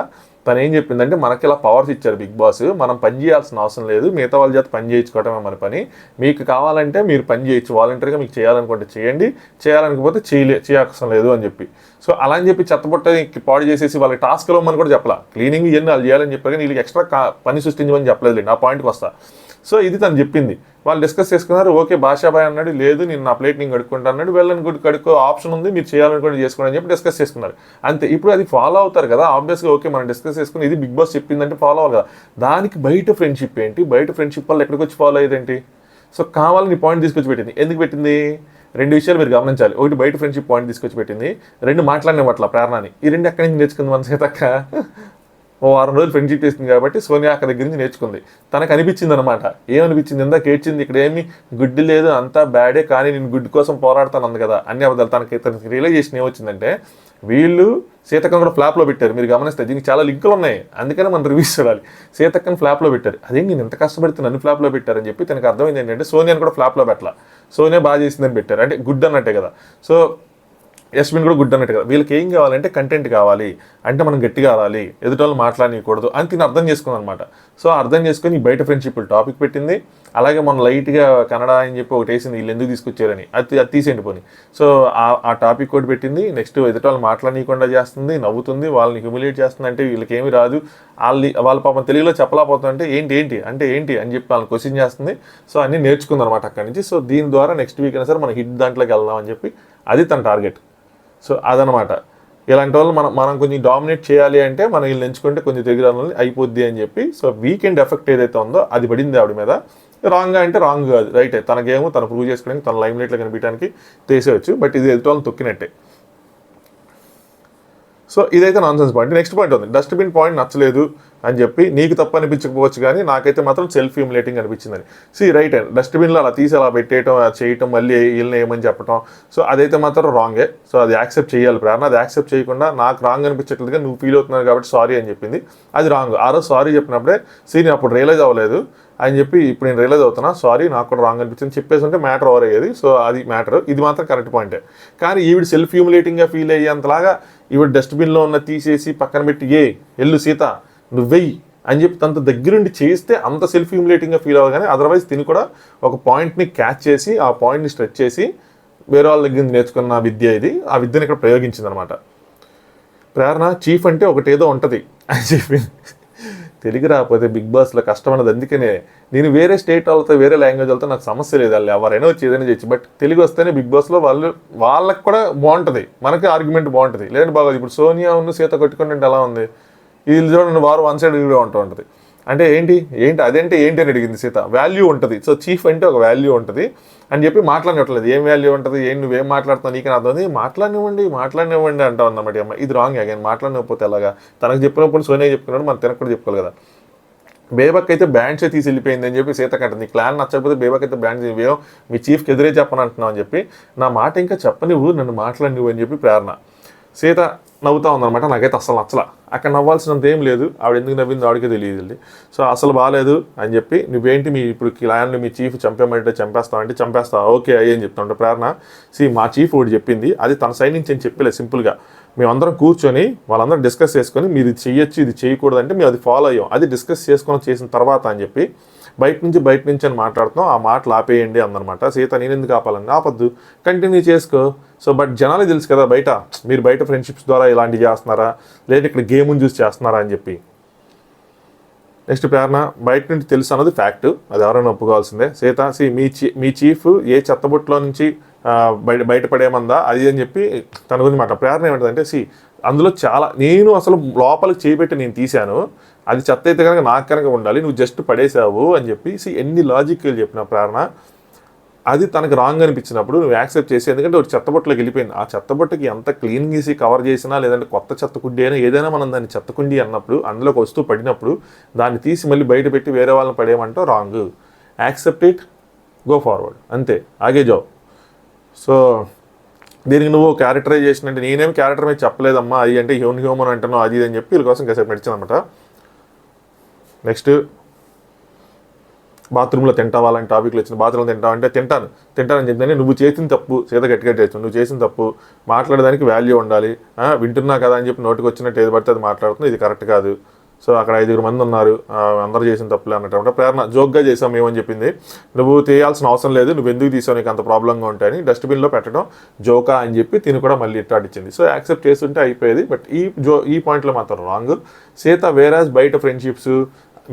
తను ఏం చెప్పిందంటే మనకి ఇలా పవర్స్ ఇచ్చారు బిగ్ బాస్, మనం పని చేయాల్సిన అవసరం లేదు, మిగతా వాళ్ళ చేత పని చేయించుకోవటమే మన పని, మీకు కావాలంటే మీరు పని చేయొచ్చు, వాలంటీర్గా మీకు చేయాలనుకుంటే చేయండి, చేయాలనుకోకపోతే చేయవసరం లేదు అని చెప్పి. సో అలా అని చెప్పి చెత్తబుట్ట పాడు చేసేసి వాళ్ళకి టాస్క్లో అని కూడా చెప్పాల, క్లీనింగ్ ఇవన్నీ వాళ్ళు చేయాలని చెప్పారు కానీ వీళ్ళకి ఎక్స్ట్రా పని సృష్టించమని చెప్పలేదు. ఆ పాయింట్కి వస్తా. సో ఇది తను చెప్పింది. వాళ్ళు డిస్కస్ చేసుకున్నారు. ఓకే భాషాబాయ్ అన్నాడు, లేదు నేను నా ప్లేట్ నేను కడుక్కుంటా అన్నాడు, వెళ్ళని గుడి కడుక్కో ఆప్షన్ ఉంది, మీరు చేయాలనుకుంటే చేసుకోండి అని చెప్పి డిస్కస్ చేసుకున్నారు. అంతే. ఇప్పుడు అది ఫాలో అవుతారు కదా ఆబ్వియస్గా. ఓకే మనం డిస్కస్ చేసుకుని ఇది బిగ్ బాస్ చెప్పిందంటే ఫాలో అవ్వాలి కదా. దానికి బయట ఫ్రెండ్షిప్ ఏంటి, బయట ఫ్రెండ్షిప్ వల్ల ఎక్కడికి వచ్చి ఫాలో అయ్యేదేంటి? సో కావాలని పాయింట్ తీసుకొచ్చి పెట్టింది. ఎందుకు పెట్టింది? 2 విషయాలు మీరు గమనించాలి. ఒకటి బయట ఫ్రెండ్షిప్ పాయింట్ తీసుకొచ్చి పెట్టింది, 2 మాట్లాడిన పట్ల ప్రేరణని. ఈ 2 ఎక్కడి నుంచి నేర్చుకుంది మన సీతక్క? ఓ 6 రోజులు ఫ్రెండ్షిప్ చేసింది కాబట్టి సోనియా అక్క దగ్గర నుంచి నేర్చుకుంది. తనకు అనిపించింది అనమాట. ఏమనిపించింది? ఇందాక ఏడ్చింది, ఇక్కడ ఏమి గుడ్డి లేదు అంతా బ్యాడే, కానీ నేను గుడ్డి కోసం పోరాడతాను అంది కదా అన్ని అబద్ధాలు. తనకి రియలైజేషన్ ఏమొచ్చిందంటే వీళ్ళు సీతక్కను కూడా ఫ్లాప్లో పెట్టారు. మీరు గమనిస్తే దీనికి చాలా లింకులు ఉన్నాయి, అందుకని మనం రివ్యూస్ చూడాలి. సీతక్కను ఫ్లాప్లో పెట్టారు. అదే నేను ఎంత కష్టపడితే నన్ను ఫ్లాప్లో పెట్టారని చెప్పి తనకు అర్థమైంది ఏంటంటే సోనియాని కూడా ఫ్లాప్లో పెట్టాల, సోనియా బాగా చేసిందని పెట్టారు. అంటే గుడ్ అన్నట్టే కదా. సో యస్మిన్ కూడా గుడ్ అన్నట్టు కదా. వీళ్ళకి ఏం కావాలంటే కంటెంట్ కావాలి, అంటే మనం గట్టిగా ఆడాలి, ఎదుటోళ్ళు మాట్లాడకూడదు అని తిని అర్థం చేసుకుంది అనమాట. సో అర్థం చేసుకొని బయట ఫ్రెండ్షిప్ టాపిక్ పెట్టింది. అలాగే మనం లైట్గా కన్నడ అని చెప్పి ఒకటి వేసింది, వీళ్ళు ఎందుకు తీసుకొచ్చారని, అది తీసేయండి పోని. సో ఆ టాపిక్ కూడా పెట్టింది. నెక్స్ట్ ఎదుటోళ్ళు మాట్లాడనీయకుండా చేస్తుంది, నవ్వుతుంది, వాళ్ళని హ్యూమిలేట్ చేస్తుంది. అంటే వీళ్ళకి ఏమి రాదు, వాళ్ళ పాపం తెలుగులో చెప్పలేకపోతుందంటే ఏంటి అని చెప్పి వాళ్ళని క్వశ్చన్ చేస్తుంది. సో అన్నీ నేర్చుకుంది అనమాట అక్కడి నుంచి. సో దీని ద్వారా నెక్స్ట్ వీక్ అయినా సరే మనం హిట్ దాంట్లోకి వెళ్దాం అని చెప్పి అది తన టార్గెట్. సో అదనమాట. ఇలాంటి వాళ్ళు మనం కొంచెం డామినేట్ చేయాలి అంటే మనం వీళ్ళు ఎంచుకుంటే కొంచెం దగ్గర అయిపోద్ది అని చెప్పి. సో వీకెండ్ ఎఫెక్ట్ ఏదైతే ఉందో అది పడింది ఆవిడ మీద. రాంగ్గా అంటే రాంగ్ కాదు, రైటే. తనకేమో తను ప్రూవ్ చేసుకోవడానికి, తన లైమ్ లైట్లో కనిపించడానికి తీసేయచ్చు. బట్ ఇది ఎదుటి వాళ్ళని తొక్కినట్టే. సో ఇదైతే non sense point. Next point ఉంది, డస్ట్బిన్ పాయింట్ నచ్చలేదు అని చెప్పి. నీకు తప్పు అనిపించకపోవచ్చు కానీ నాకైతే మాత్రం సెల్ఫ్ హ్యూమిలేటింగ్ అనిపించిందని. రైట్ అండ్ డస్ట్బిన్లో అలా తీసి అలా పెట్టేయటం, చేయటం, మళ్ళీ వీళ్ళని ఏమని చెప్పటం, సో అదైతే మాత్రం రాంగే. సో అది యాక్సెప్ట్ చేయాలి ప్రేరణ. అది యాక్సెప్ట్ చేయకుండా నాకు రాంగ్ అనిపించట్లేదుగా, నువ్వు ఫీల్ అవుతున్నావు కాబట్టి సారీ అని చెప్పింది. అది రాంగ్. ఆ రోజు సారీ చెప్పినప్పుడే నేను అప్పుడు రియలైజ్ అవ్వలేదు అని చెప్పి ఇప్పుడు నేను రియలైజ్ అవుతున్నా, సారీ నాకు కూడా రాంగ్ అనిపించింది చెప్పేసి ఉంటే మ్యాటర్ ఓవర్ అయ్యేది. సో అది మ్యాటర్. ఇది మాత్రం కరెక్ట్ పాయింటే. కానీ ఈవిడ సెల్ఫ్ హ్యూమిలేటింగ్గా ఫీల్ అయ్యేంతలాగా ఈవిడ డస్ట్బిన్లో ఉన్న తీసేసి పక్కన పెట్టి వెళ్ళు సీత నువ్వు వెయ్యి అని చెప్పి తనతో దగ్గరుండి చేస్తే అంత సెల్ఫ్ హ్యూమిలేటింగ్గా ఫీల్ అవ్వాలి. కానీ అదర్వైజ్ తిని కూడా ఒక పాయింట్ని క్యాచ్ చేసి ఆ పాయింట్ని స్ట్రెచ్ చేసి వేరే వాళ్ళ దగ్గర నేర్చుకున్న విద్య ఇది. ఆ విద్యను ఇక్కడ ప్రయోగించింది అనమాట. ప్రేరణ చీఫ్ అంటే ఒకటేదో ఉంటుంది అని చెప్పి. తెలుగు రాకపోతే బిగ్ బాస్లో కష్టం అన్నది. అందుకనే నేను వేరే స్టేట్ వాళ్ళతో వేరే లాంగ్వేజ్ వాళ్ళతో నాకు సమస్య లేదు, వాళ్ళు ఎవరైనా వచ్చి ఏదైనా చేయొచ్చు. బట్ తెలుగు వస్తేనే బిగ్ బాస్లో వాళ్ళకి కూడా బాగుంటుంది, మనకి ఆర్గ్యుమెంట్ బాగుంటుంది. లేదంటే బాగోదు. ఇప్పుడు సోనియా ఉన్న సీత కొట్టుకుంటే ఎలా ఉంది, ఇది చూడండి వారు వన్ సైడ్ ఉంటూ ఉంటుంది. అంటే ఏంటి అదేంటి అని అడిగింది సీత. వాల్యూ ఉంటుంది. సో చీఫ్ అంటే ఒక వాల్యూ ఉంటుంది అని చెప్పి మాట్లాడినట్లేదు. ఏం వాల్యూ ఉంటుంది, నువ్వేం మాట్లాడుతున్నావు నీకు అర్థం, మాట్లాడినివ్వండి అంటావు అన్నమాట. అమ్మ ఇది రాంగ్. అగైన్ మాట్లాడినకపోతే ఎలాగా? తనకు చెప్పినప్పుడు సోనియా చెప్పుకున్నాడు, మన తినకు కూడా చెప్పుకోవాలి కదా. బేబక్ అయితే బ్యాండ్సే తీసి వెళ్ళిపోయింది అని చెప్పి సీత కంట. నీ క్లాన్ నచ్చకపోతే బేబక్ అయితే బ్యాండ్స్ ఇవేమో మీ చీఫ్కి ఎదురే చెప్పనంటున్నావు అని చెప్పి, నా మాట ఇంకా చెప్పనివ్వు, నన్ను మాట్లాడినివ్వు అని చెప్పి ప్రేరణ. సీత నవ్వుతా ఉందన్నమాట. నాకైతే అసలు నచ్చలా. అక్కడ నవ్వాల్సినంత ఏం లేదు. ఆవిడ ఎందుకు నవ్వింది ఆవిడకే తెలియదు. సో అసలు బాగాలేదు అని చెప్పి, నువ్వేంటి ఇప్పుడు క్లాన్లు మీ చీఫ్ చంపేమంటే చంపేస్తావా ఓకే అయ్యి అని చెప్తా ఉంటే ప్రేరణ. మా చీఫ్ ఒకటి చెప్పింది, అది తన సైడ్ నుంచి అని చెప్పలేదు. సింపుల్గా మేమందరం కూర్చొని వాళ్ళందరం డిస్కస్ చేసుకొని మీరు ఇది చెయ్యొచ్చు ఇది చేయకూడదు అంటే మేము అది ఫాలో అయ్యాం, అది డిస్కస్ చేసిన తర్వాత అని చెప్పి బయట నుంచి అని మాట్లాడుతున్నాం. ఆ మాటలు ఆపేయండి అందనమాట. సీత నేను ఎందుకు ఆపాలని, ఆపద్దు, కంటిన్యూ చేసుకో. సో బట్ జనాలే తెలుసు కదా మీరు బయట ఫ్రెండ్షిప్స్ ద్వారా ఇలాంటివి చేస్తున్నారా, లేదా ఇక్కడ గేమ్ని చూసి చేస్తున్నారా అని చెప్పి. నెక్స్ట్ ప్రేరణ, బయట నుంచి తెలుసు అన్నది ఫ్యాక్ట్, అది ఎవరైనా ఒప్పుకోవాల్సిందే. సీత మీ చీఫ్ ఏ చెత్తబుట్లో నుంచి బయటపడేమందా అది అని చెప్పి తన గురించి మాట. ప్రేరణ ఏమంటుందంటే అందులో చాలా నేను అసలు లోపలికి చేయబెట్టి నేను తీశాను, అది చెత్త అయితే కనుక నాకు కనుక ఉండాలి, నువ్వు జస్ట్ పడేసావు అని చెప్పి ఎన్ని లాజిక్లు చెప్పిన ప్రేరణ. అది తనకు రాంగ్ అనిపించినప్పుడు నువ్వు యాక్సెప్ట్ చేసి, ఎందుకంటే ఒక చెత్తబుట్టలోకి వెళ్ళిపోయింది, ఆ చెత్తబుట్టకి ఎంత క్లీన్ చేసి కవర్ చేసినా లేదంటే కొత్త చెత్తకుండి అయినా ఏదైనా మనం దాన్ని చెత్తకుండి అన్నప్పుడు అందులోకి వస్తూ పడినప్పుడు దాన్ని తీసి మళ్ళీ బయట పెట్టి వేరే వాళ్ళని పడేయమంటే wrong. Accept it, go forward, అంతే, ఆగే జాబ్. సో దీనికి నువ్వు క్యారెక్టరైజేషన్ అంటే నేనేమి క్యారెక్టర్ మీద చెప్పలేదమ్మా, అది అంటే హ్యూమన్ అంటున్నావు అది అని చెప్పి వీళ్ళ కోసం కాసేపు నడిచింది అనమాట. నెక్స్ట్ బాత్రూంలో తింటావా అలాంటి టాపిక్లు వచ్చిన, బాత్రూంలో తింటావు అంటే తింటానని చెప్తాను. నువ్వు చేసిన తప్పు సీత గట్టిగా చేస్తావు, నువ్వు చేసిన తప్పు, మాట్లాడడానికి వాల్యూ ఉండాలి. వింటున్నా కదా అని చెప్పి నోటికి వచ్చినట్టు ఏది పడితే అది మాట్లాడుతుంది, ఇది కరెక్ట్ కాదు. సో అక్కడ 5 మంది ఉన్నారు, అందరూ చేసిన తప్పులే అన్నట్టు. ప్రేరణ జోక్గా చేసాం ఏమని చెప్పింది, నువ్వు తీయాల్సిన అవసరం లేదు, నువ్వు ఎందుకు తీసావు, నీకు అంత ప్రాబ్లంగా ఉంటాయని డస్ట్బిన్లో పెట్టడం జోకా అని చెప్పి తిని కూడా మళ్ళీ ఇట్టాడిచ్చింది. సో యాక్సెప్ట్ చేస్తుంటే అయిపోయేది. బట్ ఈ పాయింట్లో మాత్రం రాంగ్. సీత వేరాజ్ బయట ఫ్రెండ్షిప్స్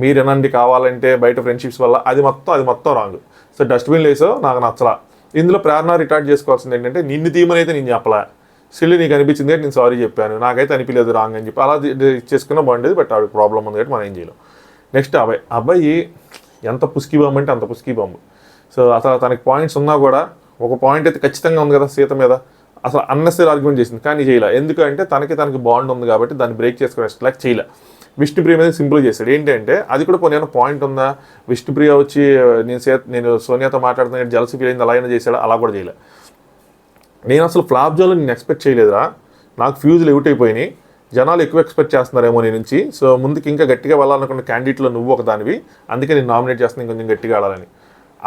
మీరు ఏనండి కావాలంటే బయట ఫ్రెండ్షిప్స్ వల్ల అది మొత్తం రాంగ్. సో డస్ట్బిన్లో వేసావు, నాకు నచ్చలా. ఇందులో ప్రేరణ రిటార్ట్ చేసుకోవాల్సింది ఏంటంటే నిన్ను తీయమని అయితే నేను చెప్పలా, స్టిల్ నీకు అనిపించింది నేను సారీ చెప్పాను, నాకైతే అనిపించలేదు రాంగ్ అని చెప్పి అలా ఇచ్చేసుకున్నా బాగుండేది. బట్ ఆవిడ ప్రాబ్లం ఉంది కాబట్టి మనం ఏం చేయలేం. నెక్స్ట్ అబ్బాయి ఎంత పుస్కీ బాంబు అంటే అంత పుస్కీ బాంబు. సో అసలు తనకి పాయింట్స్ ఉన్నా కూడా ఒక పాయింట్ అయితే ఖచ్చితంగా ఉంది కదా సీత మీద, అసలు అన్నెసరీ ఆర్గ్యుమెంట్ చేసింది కానీ చేయలే. ఎందుకంటే తనకి బాండ్ ఉంది కాబట్టి దాన్ని బ్రేక్ చేసుకునే చేయలే. విష్ణుప్రియ మీద సింపుల్ చేశాడు. ఏంటంటే అది కూడా కొన్ని పాయింట్ ఉందా, విష్ణుప్రియ వచ్చి నేను సోనియాతో మాట్లాడుతున్నా జలసి ఫీల్ అయింది అలా అయినా చేశాడు, అలా కూడా చేయలే. నేను అసలు ఫ్లాప్ జోన్లో నేను ఎక్స్పెక్ట్ చేయలేదురా, నాకు ఫ్యూజులు అవుట్ అయిపోయినాయి, జనాలు ఎక్కువ ఎక్స్పెక్ట్ చేస్తున్నారేమో నీ నుంచి. సో ముందుకు ఇంకా గట్టిగా వెళ్ళాలనుకున్న క్యాండిడేట్లో నువ్వు ఒక దానివి, అందుకే నేను నామినేట్ చేస్తాను ఇంకొంచెం గట్టిగా ఆడాలని.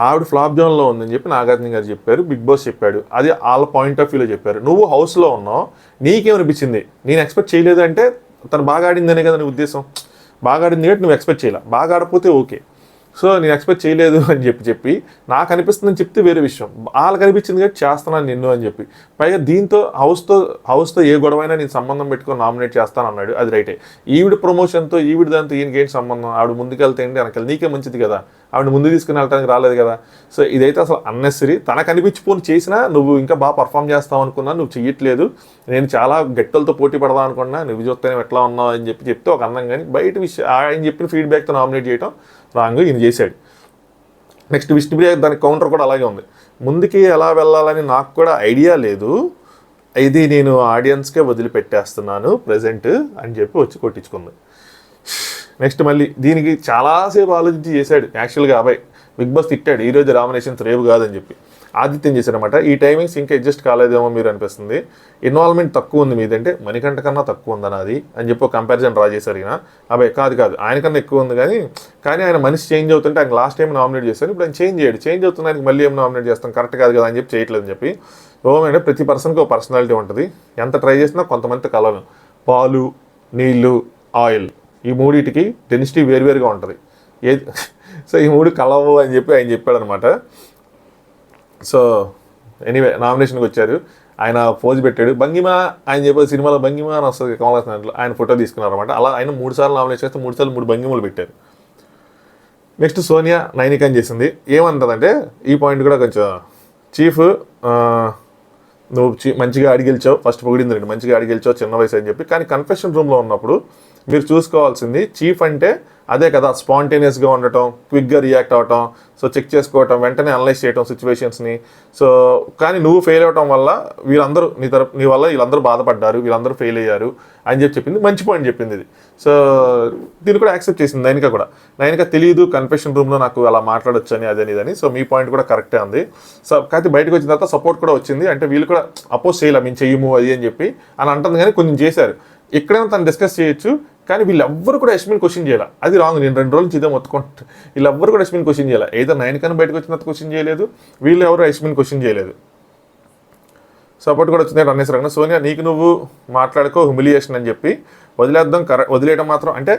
ఆవిడ ఫ్లాప్ జోన్లో ఉందని చెప్పి నాగార్జున గారు చెప్పారు, బిగ్ బాస్ చెప్పాడు, అది వాళ్ళ పాయింట్ ఆఫ్ వ్యూలో చెప్పారు. నువ్వు హౌస్లో ఉన్నావు, నీకేమనిపించింది, నేను ఎక్స్పెక్ట్ చేయలేదు అంటే తను బాగా ఆడిందనే కదా నీ ఉద్దేశం, బాగా ఆడింది కాబట్టి నువ్వు ఎక్స్పెక్ట్ చేయలే, బాగా ఆడకపోతే ఓకే. సో నేను ఎక్స్పెక్ట్ చేయలేదు అని చెప్పి నాకు అనిపిస్తుందని చెప్తే వేరే విషయం, వాళ్ళకి అనిపించింది కాబట్టి చేస్తున్నాను నిన్ను అని చెప్పి. పైగా దీంతో హౌస్తో ఏ గొడవైనా నేను సంబంధం పెట్టుకొని నామినేట్ చేస్తాను అన్నాడు, అది రైటే. ఈవిడ ప్రమోషన్తో ఈవిడ దాంతో ఈయనకేంటి సంబంధం, ఆవిడ ముందుకెళ్తే ఏంటి వెనకాల, నీకే మంచిది కదా, ఆవిడ ముందు తీసుకుని వెళ్ళడానికి రాలేదు కదా. సో ఇదైతే అసలు అన్నెసరీ. తనకు అనిపించిపోని చేసినా నువ్వు ఇంకా బాగా పర్ఫామ్ చేస్తావు అనుకున్నా, నువ్వు చెయ్యట్లేదు, నేను చాలా గట్టలతో పోటీ పడదాం అనుకున్నా, నువ్వు చూస్తేనే ఎట్లా ఉన్నావు అని చెప్తే ఒక అందం. కానీ బయట విషయం ఆయన చెప్పిన ఫీడ్బ్యాక్తో నామినేట్ చేయడం రాంగ్, ఈయన చేశాడు. నెక్స్ట్ విష్ణుప్రియ దానికి కౌంటర్ కూడా అలాగే ఉంది, ముందుకి ఎలా వెళ్ళాలని నాకు కూడా ఐడియా లేదు, ఇది నేను ఆడియన్స్కే వదిలిపెట్టేస్తున్నాను ప్రజెంట్ అని చెప్పి వచ్చి కొట్టించుకుంది. నెక్స్ట్ మళ్ళీ దీనికి చాలాసేపు ఆలోచించి చేశాడు యాక్చువల్గా అబ్బాయి. బిగ్ బాస్ తిట్టాడు ఈరోజు రామినేషన్స్ రేపు కాదని చెప్పి. ఆదిత్యం చేశారనమాట, ఈ టైమింగ్స్ ఇంకా అడ్జస్ట్ కాలేదేమో మీరు అనిపిస్తుంది, ఇన్వాల్వ్మెంట్ తక్కువ ఉంది మీదంటే మణికంఠ కన్నా తక్కువ ఉందని అది అని చెప్పి ఒక కంపారిజన్ డ్రా చేశారు. ఈయన అబ్బాయి కాదు ఆయనకన్నా ఎక్కువ ఉంది, కానీ ఆయన మనిషి చేంజ్ అవుతుంటే ఆయన లాస్ట్ టైం నామినేట్ చేశారు, ఇప్పుడు ఆయన చేంజ్ అవుతున్నానికి మళ్ళీ ఏం నామినేట్ చేస్తాం, కరెక్ట్ కాదు కదా అని చెప్పి చేయట్లేదని చెప్పి. అంటే ప్రతి పర్సన్కి ఒక పర్సనాలిటీ ఉంటుంది, ఎంత ట్రై చేసినా కొంతమంది కలవను. పాలు, నీళ్ళు, ఆయిల్, ఈ మూడింటికి డెన్సిటీ వేరువేరుగా ఉంటుంది. సో ఈ మూడు కలవు అని చెప్పి ఆయన చెప్పాడనమాట. సో ఎనీవే నామినేషన్కి వచ్చారు, ఆయన పోజ్ పెట్టాడు, భంగిమా ఆయన చెప్పే సినిమాలో భంగిమా అని వస్తుంది కమల్ హాసన్ దాంట్లో, ఆయన ఫోటో తీసుకున్నారు అనమాట. అలా ఆయన 3 సార్లు నామినేషన్ చేస్తే 3 సార్లు 3 భంగిమలు పెట్టారు. నెక్స్ట్ సోనియా నైనిక అని చేసింది. ఏమంటుందంటే ఈ పాయింట్ కూడా కొంచెం చీఫ్, నువ్వు మంచిగా అడిగెలిచావు, ఫస్ట్ పొగిడింది రండి, మంచిగా అడిగెలిచావు చిన్న వయసు అని చెప్పి. కానీ కన్ఫెషన్ రూమ్లో ఉన్నప్పుడు మీరు చూసుకోవాల్సింది చీఫ్ అంటే అదే కదా, స్పాంటేనియస్గా ఉండటం, క్విక్గా రియాక్ట్ అవ్వటం, సో చెక్ చేసుకోవటం, వెంటనే అనలైజ్ చేయటం సిచ్యువేషన్స్ని. సో కానీ నువ్వు ఫెయిల్ అవ్వటం వల్ల వీళ్ళందరూ నీ వల్ల వీళ్ళందరూ బాధపడ్డారు, వీళ్ళందరూ ఫెయిల్ అయ్యారు అని చెప్పింది, మంచి పాయింట్ చెప్పింది ఇది. సో దీన్ని కూడా యాక్సెప్ట్ చేసింది నైనిక కూడా. నైనిక తెలియదు కన్ఫెషన్ రూమ్లో నాకు అలా మాట్లాడొచ్చు అని అదని ఇదని. సో మీ పాయింట్ కూడా కరెక్టే ఉంది. సో కాకపోతే బయటకు వచ్చిన తర్వాత సపోర్ట్ కూడా వచ్చింది, అంటే వీళ్ళు కూడా అపోజ్ చేయాలి మేము చెయ్యము అది అని చెప్పి అని అంటుంది. కానీ కొంచెం చేశారు, ఎక్కడైనా తను డిస్కస్ చేయొచ్చు, కానీ వీళ్ళెవ్వరు కూడా యశ్మిన్ క్వశ్చన్ చేయాలి, అది రాంగ్. నేను 2 రోజుల నుంచి ఇదే మొత్తుకుంటా, వీళ్ళెవ్వరు కూడా యశ్మిన్ క్వశ్చన్ చేయాలి. ఏదో నైనికని బయటకు వచ్చినంత క్వశ్చన్ చేయలేదు, వీళ్ళు ఎవరు యశ్మిన్ క్వశ్చన్ చేయలేదు. సపోర్ట్ కూడా వచ్చింది అనేసరికి సోనియా నీకు నువ్వు మాట్లాడుకో హ్యూమిలియేషన్ అని చెప్పి వదిలేద్దాం. వదిలేయడం మాత్రం అంటే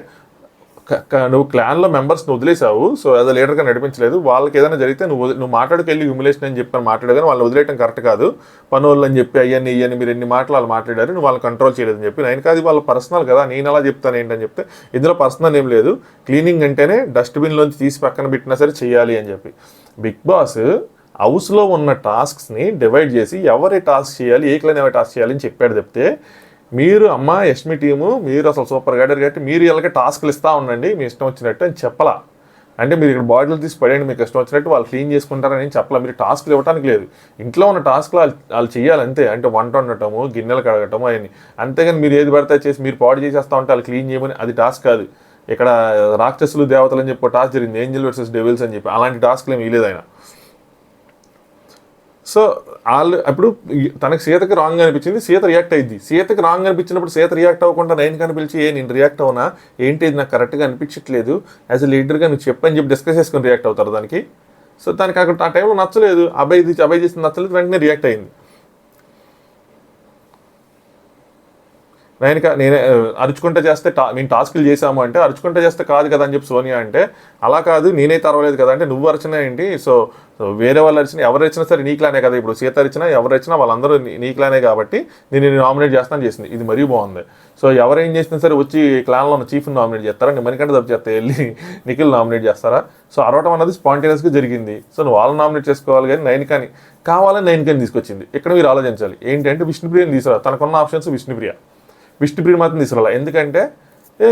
నువ్వు క్లాన్లో మెంబర్స్ని వదిలేసావు, సో యాజ్ అ లీడర్గా నడిపించలేదు. వాళ్ళకి ఏదైనా జరిగితే నువ్వు మాట్లాడుకెళ్ళి హ్యూమిలేషన్ అని చెప్పి మాట్లాడు, కానీ వాళ్ళని వదిలేయడం కరెక్ట్ కాదు. పనులు అని చెప్పి అయ్యని మీరు ఎన్ని మాటలు వాళ్ళు మాట్లాడారు, నువ్వు వాళ్ళని కంట్రోల్ చేయలేదని చెప్పి. నేను కాదు వాళ్ళ పర్సనల్ కదా, నేను అలా చెప్తాను ఏంటని చెప్తే ఇందులో పర్సనల్ ఏం లేదు, క్లీనింగ్ అంటేనే డస్ట్బిన్లోంచి తీసి పక్కన పెట్టినా సరే చేయాలి అని చెప్పి. బిగ్ బాస్ హౌస్లో ఉన్న టాస్క్స్ని డివైడ్ చేసి ఎవరి టాస్క్ చేయాలి, ఏ క్లైన్ ఎవరి టాస్క్ చేయాలి అని చెప్పాడు చెప్తే, మీరు అమ్మ యష్మి టీము మీరు అసలు సూపర్ గైడర్ కాబట్టి మీరు వీళ్ళకి టాస్క్లు ఇస్తూ ఉండండి మీ ఇష్టం వచ్చినట్టు అని చెప్పలా. అంటే మీరు ఇక్కడ బాటిల్ తీసి పడేయండి మీకు ఇష్టం వచ్చినట్టు వాళ్ళు క్లీన్ చేసుకుంటారని చెప్పాలి. మీరు టాస్క్లు ఇవ్వడానికి లేదు. ఇంట్లో ఉన్న టాస్క్లు వాళ్ళు చేయాలి అంతే. అంటే వంట వండటము, గిన్నెలు కడగటము అవన్నీ. అంతేగాని మీరు ఏది పడితే చేసి మీరు పాడు చేసేస్తా ఉంటే వాళ్ళు క్లీన్ చేయమని అది టాస్క్ కాదు. ఇక్కడ రాక్షసులు దేవతలు అని చెప్పి టాస్క్ జరిగింది, ఏంజల్ వర్సెస్ డెవిల్స్ అని చెప్పి. అలాంటి టాస్క్లు ఏమి ఇవ్వలేదు ఆయన. సో వాళ్ళు అప్పుడు తనకి సీతకి రాంగ్ అనిపించింది, సీత రియాక్ట్ అయింది. సీతకి రాంగ్ అనిపించినప్పుడు సీత రియాక్ట్ అవ్వకుండా నైన్కి పిలిచి నేను రియాక్ట్ అవునా ఏంటి ఇది నాకు కరెక్ట్గా అనిపించట్లేదు యాజ్ ఎ లీడర్గా నువ్వు చెప్పని చెప్పి డిస్కస్ చేసుకొని రియాక్ట్ అవుతారు దానికి. సో దానికి అక్కడ ఆ టైంలో నచ్చలేదు, అబ్బాయి చేసింది నచ్చలేదు, వెంటనే రియాక్ట్ అయింది. నేనే అరుచుకుంటే చేస్తే మేము టాస్క్లు చేసాము అంటే అరుచుకుంటే చేస్తే కాదు కదా అని చెప్పి సోనియా అంటే, అలా కాదు నేనైతే అరవలేదు కదా అంటే, నువ్వు అరిచినా ఏంటి, సో వేరే వాళ్ళు అరిచినా ఎవరు వచ్చినా సరే నీ క్లానే కదా, ఇప్పుడు సీత అరిచినా ఎవరు వచ్చినా వాళ్ళందరూ నీ క్లానే కాబట్టి నేను నామినేట్ చేస్తాను చేసింది. ఇది మరీ బాగుంది. సో ఎవరేం చేసినా సరే వచ్చి క్లాన్లో ఉన్న చీఫ్ని నామినేట్ చేస్తారా, నేను మనకంటే తప్పు చేస్తా వెళ్ళి నిఖిల్ నామినేట్ చేస్తారా? సో అరవటం అన్నది స్పాంటేనియస్గా జరిగింది. సో నువ్వు వాళ్ళని నామినేట్ చేసుకోవాలి కానీ నైన్కాని కావాలని నైన్కాని తీసుకొచ్చింది. ఇక్కడ మీరు ఆలోచించాలి ఏంటంటే విష్ణుప్రియని తీసుకురా, తనకున్న ఆప్షన్స్ విష్ణుప్రియ మాత్రం తీసుకురాలి. ఎందుకంటే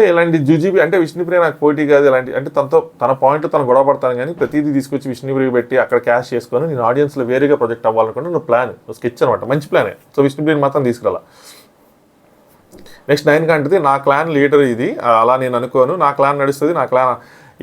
ఇలాంటి జూజీబీ అంటే విష్ణుప్రియ నాకు పోటీ కాదు ఇలాంటి అంటే తన పాయింట్ తను గొడవ పడతాను కానీ ప్రతిదీ తీసుకొచ్చి విష్ణుప్రియ పెట్టి అక్కడ క్యాష్ చేసుకొని నేను ఆడియన్స్లో వేరేగా ప్రొజెక్ట్ అవ్వాలనుకుంటే నువ్వు ప్లాన్ స్కెచ్ అనమాట, మంచి ప్లానే. సో విష్ణుప్రియని మాత్రం తీసుకురాల. నెక్స్ట్ 9 కంటే నా క్లాన్ లీడర్ ఇది అలా నేను అనుకోను, నా క్లాన్ నడుస్తుంది, నా క్లాన్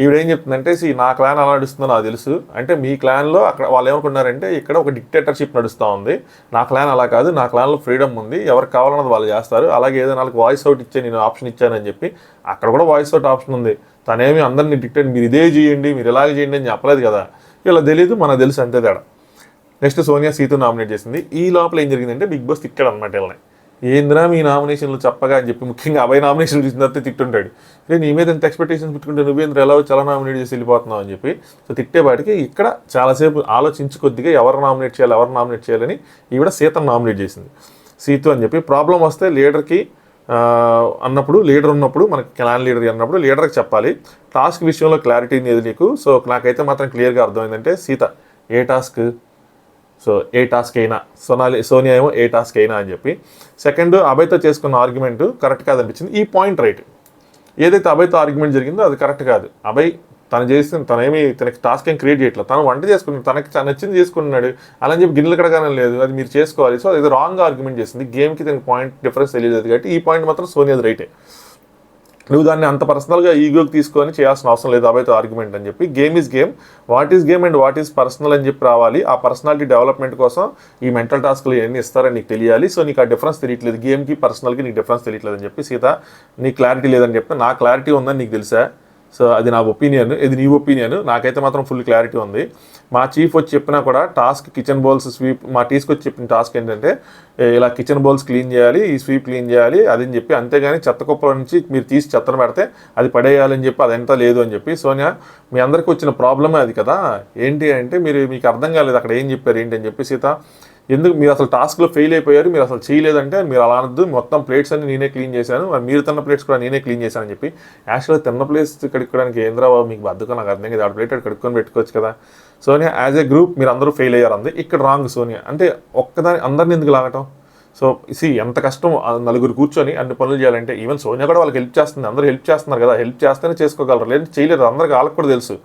ఈవిడేం చెప్తుందంటే నా క్లాన్ అలా నడుస్తుందో నాకు తెలుసు అంటే మీ క్లాన్లో అక్కడ వాళ్ళు ఏమనుకున్నారంటే ఇక్కడ ఒక డిక్టేటర్షిప్ నడుస్తూ ఉంది, నా క్లాన్ అలా కాదు, నా క్లాన్లో ఫ్రీడమ్ ఉంది, ఎవరికి కావాలన్నది వాళ్ళు చేస్తారు, అలాగే ఏదైనా వాళ్ళకి వాయిస్ అవుట్ ఇచ్చే నేను ఆప్షన్ ఇచ్చానని చెప్పి అక్కడ కూడా వాయిస్ అవుట్ ఆప్షన్ ఉంది. తనేమి అందరినీ డిక్టేట్ మీరు ఇదే చేయండి మీరు ఇలాగే చేయండి అని చెప్పలేదు కదా, ఇలా తెలియదు మనకు తెలుసు అంతే తేడా. నెక్స్ట్ సోనియా సీతు నామినేట్ చేసింది. ఈ లోపల ఏం జరిగిందంటే బిగ్ బాస్ తిట్టాడు అనమాట వీళ్ళని, ఏంద్రా మీ నామినేషన్లు చెప్పగా అని చెప్పి, ముఖ్యంగా అబ్బాయి నామినేషన్లు చూసిన తర్వాత తిట్టుంటాడు, నీ మీద ఎంత ఎక్స్పెక్టేషన్స్ పెట్టుకుంటే నువ్వేంద్ర ఎలా వచ్చి అలా నామినేట్ చేసి వెళ్ళిపోతున్నావు అని చెప్పి. సో తిట్టేపాటికి ఇక్కడ చాలాసేపు ఆలోచించి కొద్దిగా ఎవరు నామినేట్ చేయాలని ఈవిడ సీతను నామినేట్ చేసింది. సీతు అని చెప్పి ప్రాబ్లం వస్తే లీడర్కి అన్నప్పుడు లీడర్ ఉన్నప్పుడు మనకి క్లాన్ లీడర్ అన్నప్పుడు లీడర్కి చెప్పాలి. టాస్క్ విషయంలో క్లారిటీ లేదు నీకు. సో నాకైతే మాత్రం క్లియర్గా అర్థమైందంటే సీత ఏ టాస్క్, సో ఏ టాస్క్ అయినా సోనియా ఏమో ఏ టాస్క్ అయినా అని చెప్పి. సెకండ్ అభయ్తో చేసుకున్న ఆర్గ్యుమెంట్ కరెక్ట్ కాదనిపించింది. ఈ పాయింట్ రైట్, ఏదైతే అభయ్తో ఆర్గ్యుమెంట్ జరిగిందో అది కరెక్ట్ కాదు. అభయ్ తనకి టాస్క్ ఏం క్రియేట్ చేయట్లేదు, తను వంట చేసుకున్నాడు, తనకి నచ్చింది చేసుకున్నాడు, అలా అని చెప్పి గిన్నెలు కడగానే లేదు, అది మీరు చేసుకోవాలి. సో అది రాంగ్ ఆర్గ్యుమెంట్ చేసింది, గేమ్కి తనకి పాయింట్ డిఫరెన్స్ తెలియదు కాబట్టి ఈ పాయింట్ మాత్రం సోనియాది రైటే. నువ్వు దాన్ని అంత పర్సనల్గా ఈగోకి తీసుకొని చేయాల్సిన అవసరం లేదు అభయ్తో ఆర్గ్యుమెంట్ అని చెప్పి. Game is game, what is game and what is personal అని చెప్పి రావాలి. ఆ పర్సనాలిటీ డెవలప్మెంట్ కోసం ఈ మెంటల్ టాస్క్లు ఎన్ని ఇస్తారని నీకు తెలియాలి. సో నీకు ఆ డిఫరెన్స్ తెలియట్లేదు, గేమ్కి పర్సనల్కి నీకు డిఫరెన్స్ తెలియట్లేదు అని చెప్పి. సీత నీ క్లారిటీ లేదని చెప్తే నా క్లారిటీ ఉందని నీకు తెలుసా, సో అది నా ఒపీనియన్, ఇది నీ ఒపీనియన్, నాకైతే మాత్రం ఫుల్ క్లారిటీ ఉంది. మా చీఫ్ వచ్చి చెప్పినా కూడా టాస్క్ కిచెన్ బౌల్స్ స్వీప్, మా టీస్కి వచ్చి చెప్పిన టాస్క్ ఏంటంటే ఇలా కిచెన్ బౌల్స్ క్లీన్ చేయాలి, ఈ స్వీప్ క్లీన్ చేయాలి అదని చెప్పి, అంతేగాని చెత్త కుప్పల నుంచి మీరు తీసి చెత్తను పెడితే అది పడేయాలని చెప్పి అదంతా లేదు అని చెప్పి. సోనియా మీ అందరికీ వచ్చిన ప్రాబ్లమే అది కదా, ఏంటి అంటే మీకు అర్థం కాలేదు అక్కడ ఏం చెప్పారు ఏంటి అని చెప్పి. సీత ఎందుకు మీరు అసలు టాస్క్లో ఫెయిల్ అయిపోయారు, మీరు అసలు చేయలేదంటే మీరు అలా అనద్దు, మొత్తం ప్లేట్స్ అన్ని నేనే క్లీన్ చేశాను, మీరు తిన్న ప్లేట్స్ కూడా నేనే క్లీన్ చేశానని చెప్పి. యాక్చువల్గా తిన్న ప్లేస్ కడుక్కోవడానికి ఏంద్రాబాబు మీకు బద్దకం నాకు అర్థం కదా, ఆ ప్లేట్ కడుక్కొని పెట్టుకోవచ్చు కదా. సోనియా యాజ్ ఏ గ్రూప్ మీరు అందరూ ఫెయిల్ అయ్యారు అంది, ఇక్కడ రాంగ్ సోనియా. అంటే అందరిని ఎందుకు లాగటం? సో ఎంత కష్టం నలుగురు కూర్చొని అన్ని పనులు చేయాలంటే, ఈవెన్ సోనియా కూడా వాళ్ళకి హెల్ప్ చేస్తుంది, అందరూ హెల్ప్ చేస్తున్నారు కదా, హెల్ప్ చేస్తేనే చేసుకోగలరు, లేదంటే చేయలేరు, అందరికి వాళ్ళకి కూడా తెలుసు.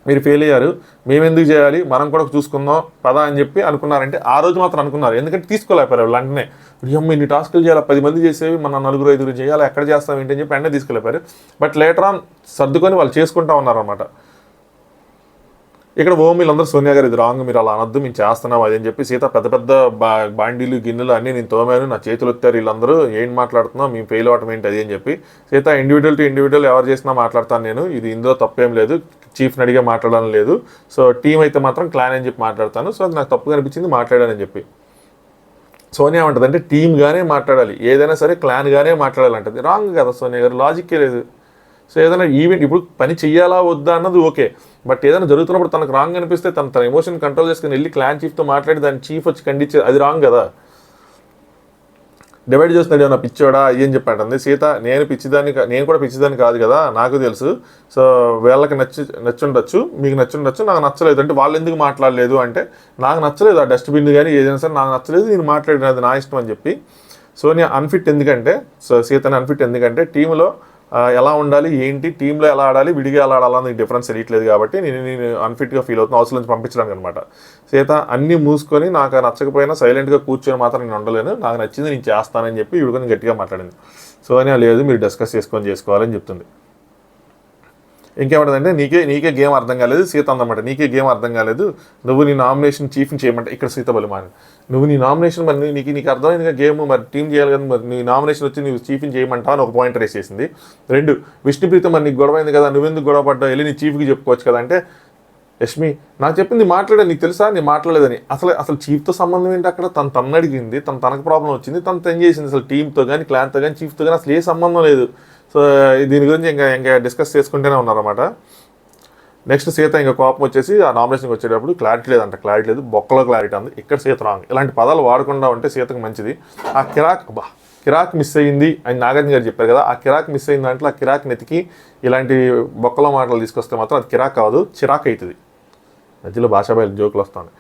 మీరు ఫెయిల్ అయ్యారు, మేము ఎందుకు చేయాలి, మనం కూడా చూసుకుందాం పదా అని చెప్పి అనుకున్నారంటే ఆ రోజు మాత్రం అనుకున్నారు, ఎందుకంటే తీసుకోలేపారు వాళ్ళు. వెంటనే ఇన్ని టాస్కులు చేయాలి, 10 మంది చేసేవి మన 4-5 చేయాలి, ఎక్కడ చేస్తాం ఏంటి అని చెప్పి వెంటనే తీసుకోలేపారు. బట్ లేటర్ ఆన్ సర్దుకొని వాళ్ళు చేసుకుంటా ఉన్నారన్నమాట. ఇక్కడ వీళ్ళందరూ సోనియా గారు ఇది రాంగ్, మీరు అలా అనొద్దు, మేము చేస్తున్నాం అది అని చెప్పి. సీత పెద్ద పెద్ద బాండీలు గిన్నెలు అన్నీ నేను తోమాను, నా చేతులు వచ్చారు, వీళ్ళందరూ ఏం మాట్లాడుతున్నాం, మేము ఫెయిల్ అవటం ఏంటి అది అని చెప్పి. సీత ఇండివిజువల్ టు ఇండివిజువల్ ఎవరు చేసినా మాట్లాడతాను నేను, ఇది ఇందులో తప్పేం లేదు, చీఫ్ని అడిగే మాట్లాడడం లేదు, సో టీం అయితే మాత్రం క్లాన్ అని చెప్పి మాట్లాడతాను, సో అది నాకు తప్పుగా అనిపించింది మాట్లాడానని చెప్పి. సోనియా ఉంటుంది అంటే టీమ్గానే మాట్లాడాలి, ఏదైనా సరే క్లాన్గానే మాట్లాడాలంటది. రాంగ్ కదా సోనియా గారు, లాజిక్కే లేదు. సో ఏదైనా ఈవెంట్ ఇప్పుడు పని చెయ్యాలా వద్దా అన్నది ఓకే, బట్ ఏదైనా జరుగుతున్నప్పుడు తనకు రాంగ్ అనిపిస్తే తన ఎమోషన్ కంట్రోల్ చేసుకుని వెళ్ళి క్లాన్ చీఫ్తో మాట్లాడి దాన్ని చీఫ్ వచ్చి ఖండించేది అది రాంగ్ కదా. డివైడ్ చేస్తున్నాడు ఏమన్నా పిచ్చోడా ఏం చెప్పాడండి సీత, నేను కూడా పిచ్చిదాన్ని కాదు కదా, నాకు తెలుసు. సో వీళ్ళకి నచ్చుండొచ్చు, మీకు నచ్చుండొచ్చు, నాకు నచ్చలేదు అంటే వాళ్ళు ఎందుకు మాట్లాడలేదు అంటే, నాకు నచ్చలేదు ఆ డస్ట్బిన్ కానీ ఏదైనా సరే నాకు నచ్చలేదు, నేను మాట్లాడినది నా ఇష్టం అని చెప్పి. సోనియా అన్ఫిట్ ఎందుకంటే, సో సీతని అన్ఫిట్ ఎందుకంటే టీంలో ఎలా ఉండాలి ఏంటి, టీంలో ఎలా ఆడాలి, విడిగా ఎలా ఆడాలని డిఫరెన్స్ తెలియట్లేదు కాబట్టి నేను అన్ఫిట్గా ఫీల్ అవుతున్నా హౌస్ నుంచి పంపించడానికి అనమాట. సీత అన్నీ మూసుకొని నాకు నచ్చకపోయినా సైలెంట్గా కూర్చొని మాత్రం నేను ఉండలేను, నాకు నచ్చింది నేను చేస్తానని చెప్పి ఇవి కొంచెం గట్టిగా మాట్లాడింది. సోనియా లేదు మీరు డిస్కస్ చేసుకోవాలని చెప్తుంది. ఇంకేమంటుందంటే నీకే గేమ్ అర్థం కాలేదు సీత అందమాట. నీకే గేమ్ అర్థం కాలేదు, నువ్వు నీ నామినేషన్ చీఫ్ని చేయమంటే ఇక్కడ సీత బలిమాని నువ్వు నీ నామినేషన్ మరి నీకు అర్థమైందిగా గేమ్, మరి టీం చేయాలి కదా, మరి నీ నామినేషన్ వచ్చి నువ్వు చీఫ్ని చేయమంటావు అని ఒక పాయింట్ రేస్ చేసింది. 2 విష్ణుప్రీత మరి నీకు గొడవ అయింది కదా, నువ్వెందుకు గొడవ పడ్డావు, వెళ్ళి నీ చీఫ్కి చెప్పుకోవచ్చు కదా అంటే యష్మి నాకు చెప్పింది మాట్లాడా నీకు తెలుసా నేను మాట్లాడలేదని. అసలు చీఫ్తో సంబంధం ఏంటి అక్కడ, తను అడిగింది, తనకు ప్రాబ్లం వచ్చింది, తను ఏం చేసింది, అసలు టీంతో కానీ క్లాన్తో కానీ చీఫ్తో కానీ అసలు ఏ సంబంధం లేదు. సో దీని గురించి ఇంకా డిస్కస్ చేసుకుంటూనే ఉన్నారన్నమాట. నెక్స్ట్ సీత ఇంకా కోపం వచ్చేసి ఆ నామినేషన్కి వచ్చేటప్పుడు క్లారిటీ లేదు, బొక్కలో క్లారిటీ ఉంది, ఇక్కడ సీత రాంగ్, ఇలాంటి పదాలు వాడకుండా ఉంటే సీతకు మంచిది. ఆ కిరాక్ మిస్ అయ్యింది అని నాగార్జున గారు చెప్పారు కదా, ఆ కిరాక్ మిస్ అయిన దాంట్లో ఆ కిరాక్ నెతికి ఇలాంటి బొక్కలో మాటలు తీసుకొస్తే మాత్రం అది కిరాక్ కాదు, చిరాక్ అవుతుంది. మధ్యలో భాషా బయలు జోకులు వస్తాను.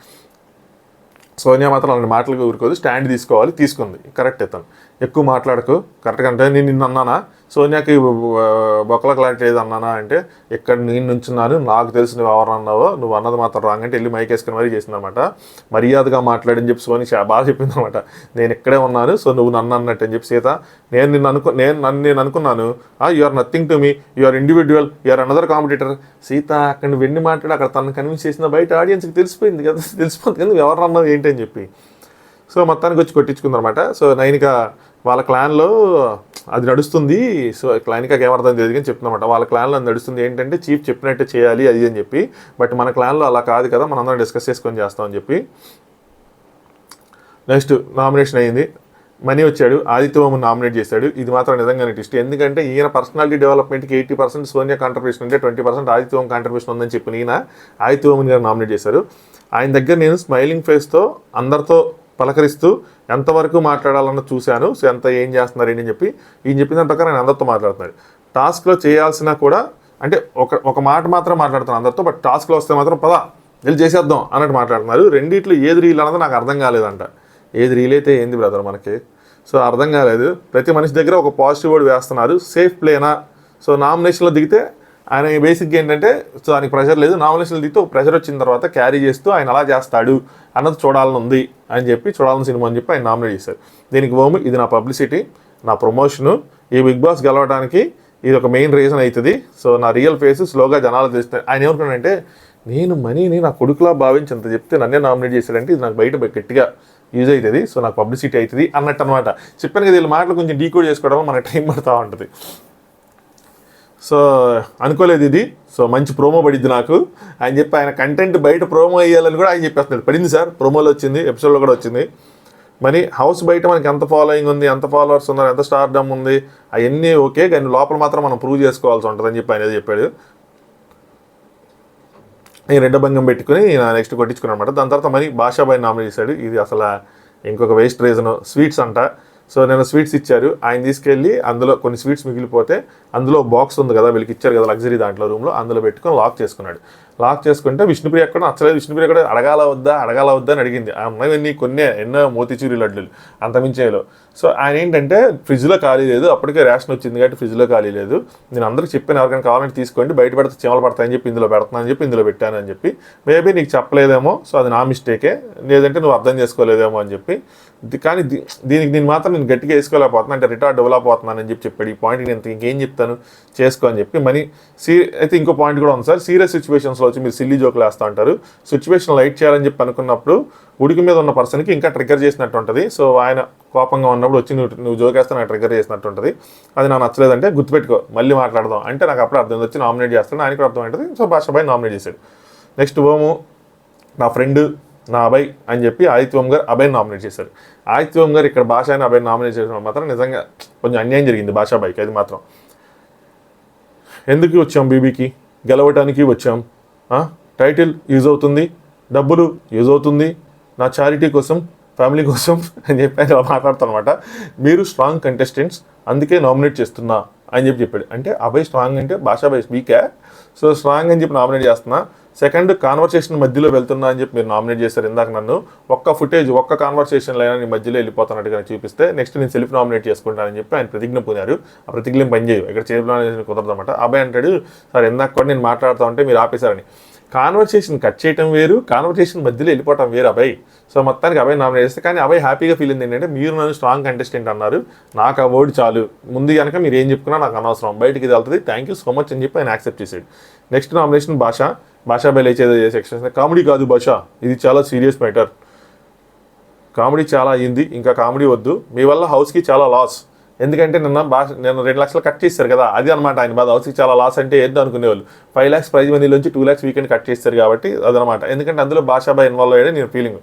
సోనియా మాత్రం అలాంటి మాటలకు ఊరుకోదు, స్టాండ్ తీసుకుంది. కరెక్ట్ అవుతాను, ఎక్కువ మాట్లాడకు, కరెక్ట్గా అంటే నేను నిన్ను అన్నానా, సోనియాకి బొక్కల క్లారిటీ ఏది అన్నానా అంటే ఇక్కడ నేను నుంచున్నాను, నాకు తెలిసి నువ్వు ఎవరు అన్నావో, నువ్వు అన్నది మాత్రం రాంగ్ అంటే వెళ్ళి మైక్ వేసుకుని మరీ చేసిందనమాట. మర్యాదగా మాట్లాడని చెప్పి సోని బాగా చెప్పిందనమాట. నేను ఇక్కడే ఉన్నాను, సో నువ్వు నన్ను అన్నట్టు అని చెప్పి సీత నేను అనుకున్నాను you are nothing to me, you are individual, you are another competitor. Sita అక్కడ నువ్వు వెండి మాట్లాడి అక్కడ తను కన్విన్స్ చేసిన బయట ఆడియన్స్కి తెలిసిపోయింది కదా నువ్వు ఎవరు అన్నావు ఏంటి అని చెప్పి. సో మొత్తానికి వచ్చి కొట్టించుకుందనమాట. సో నైనిక వాళ్ళ క్లాన్లో అది నడుస్తుంది, సో క్లానికాకి ఏమర్థం తెలియదు కానీ చెప్తున్నమాట, వాళ్ళ క్లాన్లో అది నడుస్తుంది ఏంటంటే చీఫ్ చెప్పినట్టే చేయాలి అది అని చెప్పి, బట్ మన క్లాన్లో అలా కాదు కదా, మనందరం డిస్కస్ చేసుకొని చేస్తామని చెప్పి. నెక్స్ట్ నామినేషన్ అయ్యింది, మనీ వచ్చాడు, ఆదిత్యవర్మని నామినేట్ చేశాడు. ఇది మాత్రం నిజంగానే ట్విస్ట్, ఎందుకంటే ఈయన పర్సనాలిటీ డెవలప్మెంట్కి 80% సోనియా కాంట్రిబ్యూషన్ ఉంటే 20% ఆదిత్యవర్మ కాంట్రిబ్యూషన్ ఉందని చెప్పి ఈయన ఆదిత్యవర్మని గారు నామినేట్ చేశారు. ఆయన దగ్గర నేను స్మైలింగ్ ఫేస్తో అందరితో పలకరిస్తూ ఎంతవరకు మాట్లాడాలన్న చూశాను, సో ఎంత ఏం చేస్తున్నారు ఏంటి అని చెప్పి ఈయన చెప్పిన దాని ప్రకారం ఆయన అందరితో మాట్లాడుతున్నాడు. టాస్క్లో చేయాల్సిన కూడా అంటే ఒక మాట మాత్రం మాట్లాడుతున్నాను అందరితో, బట్ టాస్క్లో వస్తే మాత్రం పదా వెళ్ళి చేసేద్దాం అన్నట్టు మాట్లాడుతున్నారు. రెండిట్లో ఏది రీల్ అన్నది నాకు అర్థం కాలేదంట. ఏది రీల్ అయితే ఏంది బ్రదర్ మనకి, సో అర్థం కాలేదు. ప్రతి మనిషి దగ్గర ఒక పాజిటివ్ వర్డ్ వేస్తున్నారు, సేఫ్ ప్లేనా. సో నామినేషన్లో దిగితే ఆయన బేసిక్గా ఏంటంటే సో ఆయనకి ప్రెషర్ లేదు, నామినేషన్లు దిగితే ఒక ప్రెషర్ వచ్చిన తర్వాత క్యారీ చేస్తూ ఆయన అలా చేస్తాడు అన్నది చూడాలని ఉంది అని చెప్పి, చూడాలని సినిమా అని చెప్పి ఆయన నామినేట్ చేశారు. దీనికి ఓము ఇది నా పబ్లిసిటీ, నా ప్రమోషను, ఈ బిగ్ బాస్ గెలవడానికి ఇది ఒక మెయిన్ రీజన్ అవుతుంది. సో నా రియల్ ఫేస్ స్లోగా జనాలు తెలుస్తాయి. ఆయన ఏమనుకున్నాడంటే నేను మనీని నా కొడుకులా భావించి అంత చెప్తే నన్నే నామినేట్ చేశాడంటే ఇది నాకు బయట గట్టిగా యూజ్ అవుతుంది, సో నాకు పబ్లిసిటీ అవుతుంది అన్నట్టు అనమాట. చెప్పాను కదా వీళ్ళ మాటలు కొంచెం డీకోడ్ చేసుకోవడం మనకు టైం పడుతూ ఉంటుంది. సో అనుకోలేదు ఇది, సో మంచి ప్రోమో పడిద్ది నాకు అని చెప్పి ఆయన కంటెంట్ బయట ప్రోమో వేయాలని కూడా ఆయన చెప్పేస్తున్నాడు. పడింది సార్, ప్రోమోలో వచ్చింది, ఎపిసోడ్లో కూడా వచ్చింది. మరి హౌస్ బయట మనకి ఎంత ఫాలోయింగ్ ఉంది, ఎంత ఫాలోవర్స్ ఉన్నారు, ఎంత స్టార్డమ్ ఉంది అవన్నీ ఓకే, కానీ లోపల మాత్రం మనం ప్రూవ్ చేసుకోవాల్సి ఉంటుంది అని చెప్పి ఆయన చెప్పాడు. నేను రెండో భంగం పెట్టుకుని నెక్స్ట్ కొట్టించుకున్నాను అనమాట. దాని తర్వాత మరి భాషాబాయ్ నామినేట్ చేశాడు. ఇది అసలు ఇంకొక వేస్ట్ రీజన్, స్వీట్స్ అంట. సో నేను స్వీట్స్ ఇచ్చారు, ఆయన తీసుకెళ్ళి అందులో కొన్ని స్వీట్స్ మిగిలిపోతే అందులో బాక్స్ ఉంది కదా వీళ్ళకి ఇచ్చారు కదా లగ్జరీ దాంట్లో రూమ్లో, అందులో పెట్టుకొని లాక్ చేసుకున్నాడు. లాక్ చేసుకుంటే విష్ణుప్రియ ఎక్కడ నచ్చలేదు, విష్ణుప్రియ కూడా అడగాల వద్దా అని అడిగింది. ఆ అమ్మాయి కొన్నే ఎన్నో మోతిచూరి లడ్డులు అంతమించేలో. సో ఆయన ఏంటంటే ఫ్రిడ్జ్లో ఖాళీ లేదు, అప్పటికే రేషన్ వచ్చింది కాబట్టి ఫ్రిడ్జ్లో ఖాళీ లేదు, నేను అందరికీ చెప్పాను ఎవరికైనా కావాలంటే తీసుకోండి, బయట పెడితే చీమలు పడతాయని చెప్పి ఇందులో పెడతానని చెప్పి ఇందులో పెట్టాను అని చెప్పి. మేబీ నీకు చెప్పలేదేమో, సో అది నా మిస్టేకే, లేదంటే నువ్వు అర్థం చేసుకోలేదేమో అని చెప్పి. కానీ దీనికి నేను మాత్రం నేను గట్టిగా వేసుకోలేకపోతున్నాను, అంటే రిటార్డ్ డెవలప్ అవుతున్నానని చెప్పి చెప్పాడు. ఈ పాయింట్ నేను ఇంకేం చెప్తాను చేసుకో అని చెప్పి. మనీ అయితే ఇంకో పాయింట్ కూడా ఉంది సార్, సీరియస్ సిచ్యువేషన్స్లో వచ్చి మీరు సిల్లీ జోకులు వేస్తూ ఉంటారు, సిచ్యువేషన్ లైట్ చేయాలని చెప్పి అనుకున్నప్పుడు ఉడికి మీద ఉన్న పర్సన్కి ఇంకా ట్రిగ్గర్ చేసినట్టు ఉంటుంది. సో ఆయన కోపంగా ఉన్నప్పుడు వచ్చి నువ్వు జోకేస్తే నాకు ట్రిగ్గర్ చేసినట్టు ఉంటుంది, అది నాకు నచ్చలేదంటే గుర్తుపెట్టుకో మళ్ళీ మాట్లాడదాం అంటే నాకు అప్పుడు అర్థం వచ్చి నామినేట్ చేస్తాను, ఆయనకు అర్థం ఉంటుంది. సో భాషాబాయ్ నామినేట్ చేశాడు. నెక్స్ట్ ఓము నా ఫ్రెండ్ నా అభయ్ అని చెప్పి ఆదిత్యవం గారు అభయ్ని నామినేట్ చేశారు. ఆదిత్యవం గారు ఇక్కడ భాష అని అభయ్ని నామినేట్ చేయడం మాత్రం నిజంగా కొంచెం అన్యాయం జరిగింది భాషాబాయికి. అది మాత్రం ఎందుకు వచ్చాం, బీబీకి గెలవటానికి వచ్చాం, టైటిల్ యూజ్ అవుతుంది, డబ్బులు యూజ్ అవుతుంది, నా చారిటీ కోసం ఫ్యామిలీ కోసం అని చెప్పి ఆయన మాట్లాడుతాను అనమాట. మీరు స్ట్రాంగ్ కంటెస్టెంట్స్ అందుకే నామినేట్ చేస్తున్నా అని చెప్పి చెప్పాడు. అంటే అభయ్ స్ట్రాంగ్ అంటే భాషాబాయ్ వీకే, సో స్ట్రాంగ్ అని చెప్పి నామినేట్ చేస్తున్నా, సెకండ్, కాన్వర్సేషన్ మధ్యలో వెళ్తున్నా అని చెప్పి మీరు నామినేట్ చేశారు ఇందాక నన్ను. ఒక్క ఫుటేజ్, ఒక్క కాన్వర్సేషన్లో అయినా నీ మధ్యలో వెళ్ళిపోతున్నట్టుగా చూపిస్తే నెక్స్ట్ నేను సెల్ఫ్ నామినేట్ చేసుకుంటానని చెప్పి ఆయన ప్రతిజ్ఞ పూనారు. ఆ ప్రతిజ్ఞ పనిచేయవు, ఇక్కడ సెల్ఫ్ నామినేషన్ కుదరదన్నమాట. అబ్బాయి అంటాడు, సార్ ఇందాక కూడా నేను మాట్లాడుతూ ఉంటే మీరు ఆపేశారని. కాన్వర్సేషన్ కట్ చేయడం వేరు, కాన్వర్సేషన్ మధ్యలో వెళ్ళిపోవటం వేరు అబ్బాయి. సో మొత్తానికి అబ్బాయి నామినేట్ చేస్తే, కానీ అబ్బాయి హ్యాపీగా ఫీల్ అయింది ఏంటంటే మీరు నన్ను స్ట్రాంగ్ కంటెస్టెంట్ అన్నారు, నాకు ఆ వర్డ్ చాలు, ముందు కనుక మీరు ఏం చెప్పుకున్నా నాకు అనవసరం, బయటికి ఇది వెళ్తుంది, థ్యాంక్ యూ సో మచ్ అని చెప్పి ఆయన యాక్సెప్ట్ చేశాడు. నెక్స్ట్ నామినేషన్ భాషా బై లేచేదో సెక్షన్. కామెడీ కాదు భాష, ఇది చాలా సీరియస్ మ్యాటర్, కామెడీ చాలా అయ్యింది, ఇంకా కామెడీ వద్దు, మీ వల్ల హౌస్కి చాలా లాస్. ఎందుకంటే నేను 2 లక్షలు కట్ చేశారు కదా, అది అనమాట ఆయన బాధ. హౌస్కి చాలా లాస్ అంటే ఏంటో అనుకునేవాళ్ళు. 5 lakhs ప్రైజ్ మనీలోంచి 2 lakhs వీకెండ్ కట్ చేస్తారు కాబట్టి అదనమాట. ఎందుకంటే అందులో భాషాబాయ్ ఇన్వాల్వ్ అయ్యాడే నేను ఫీలింగ్.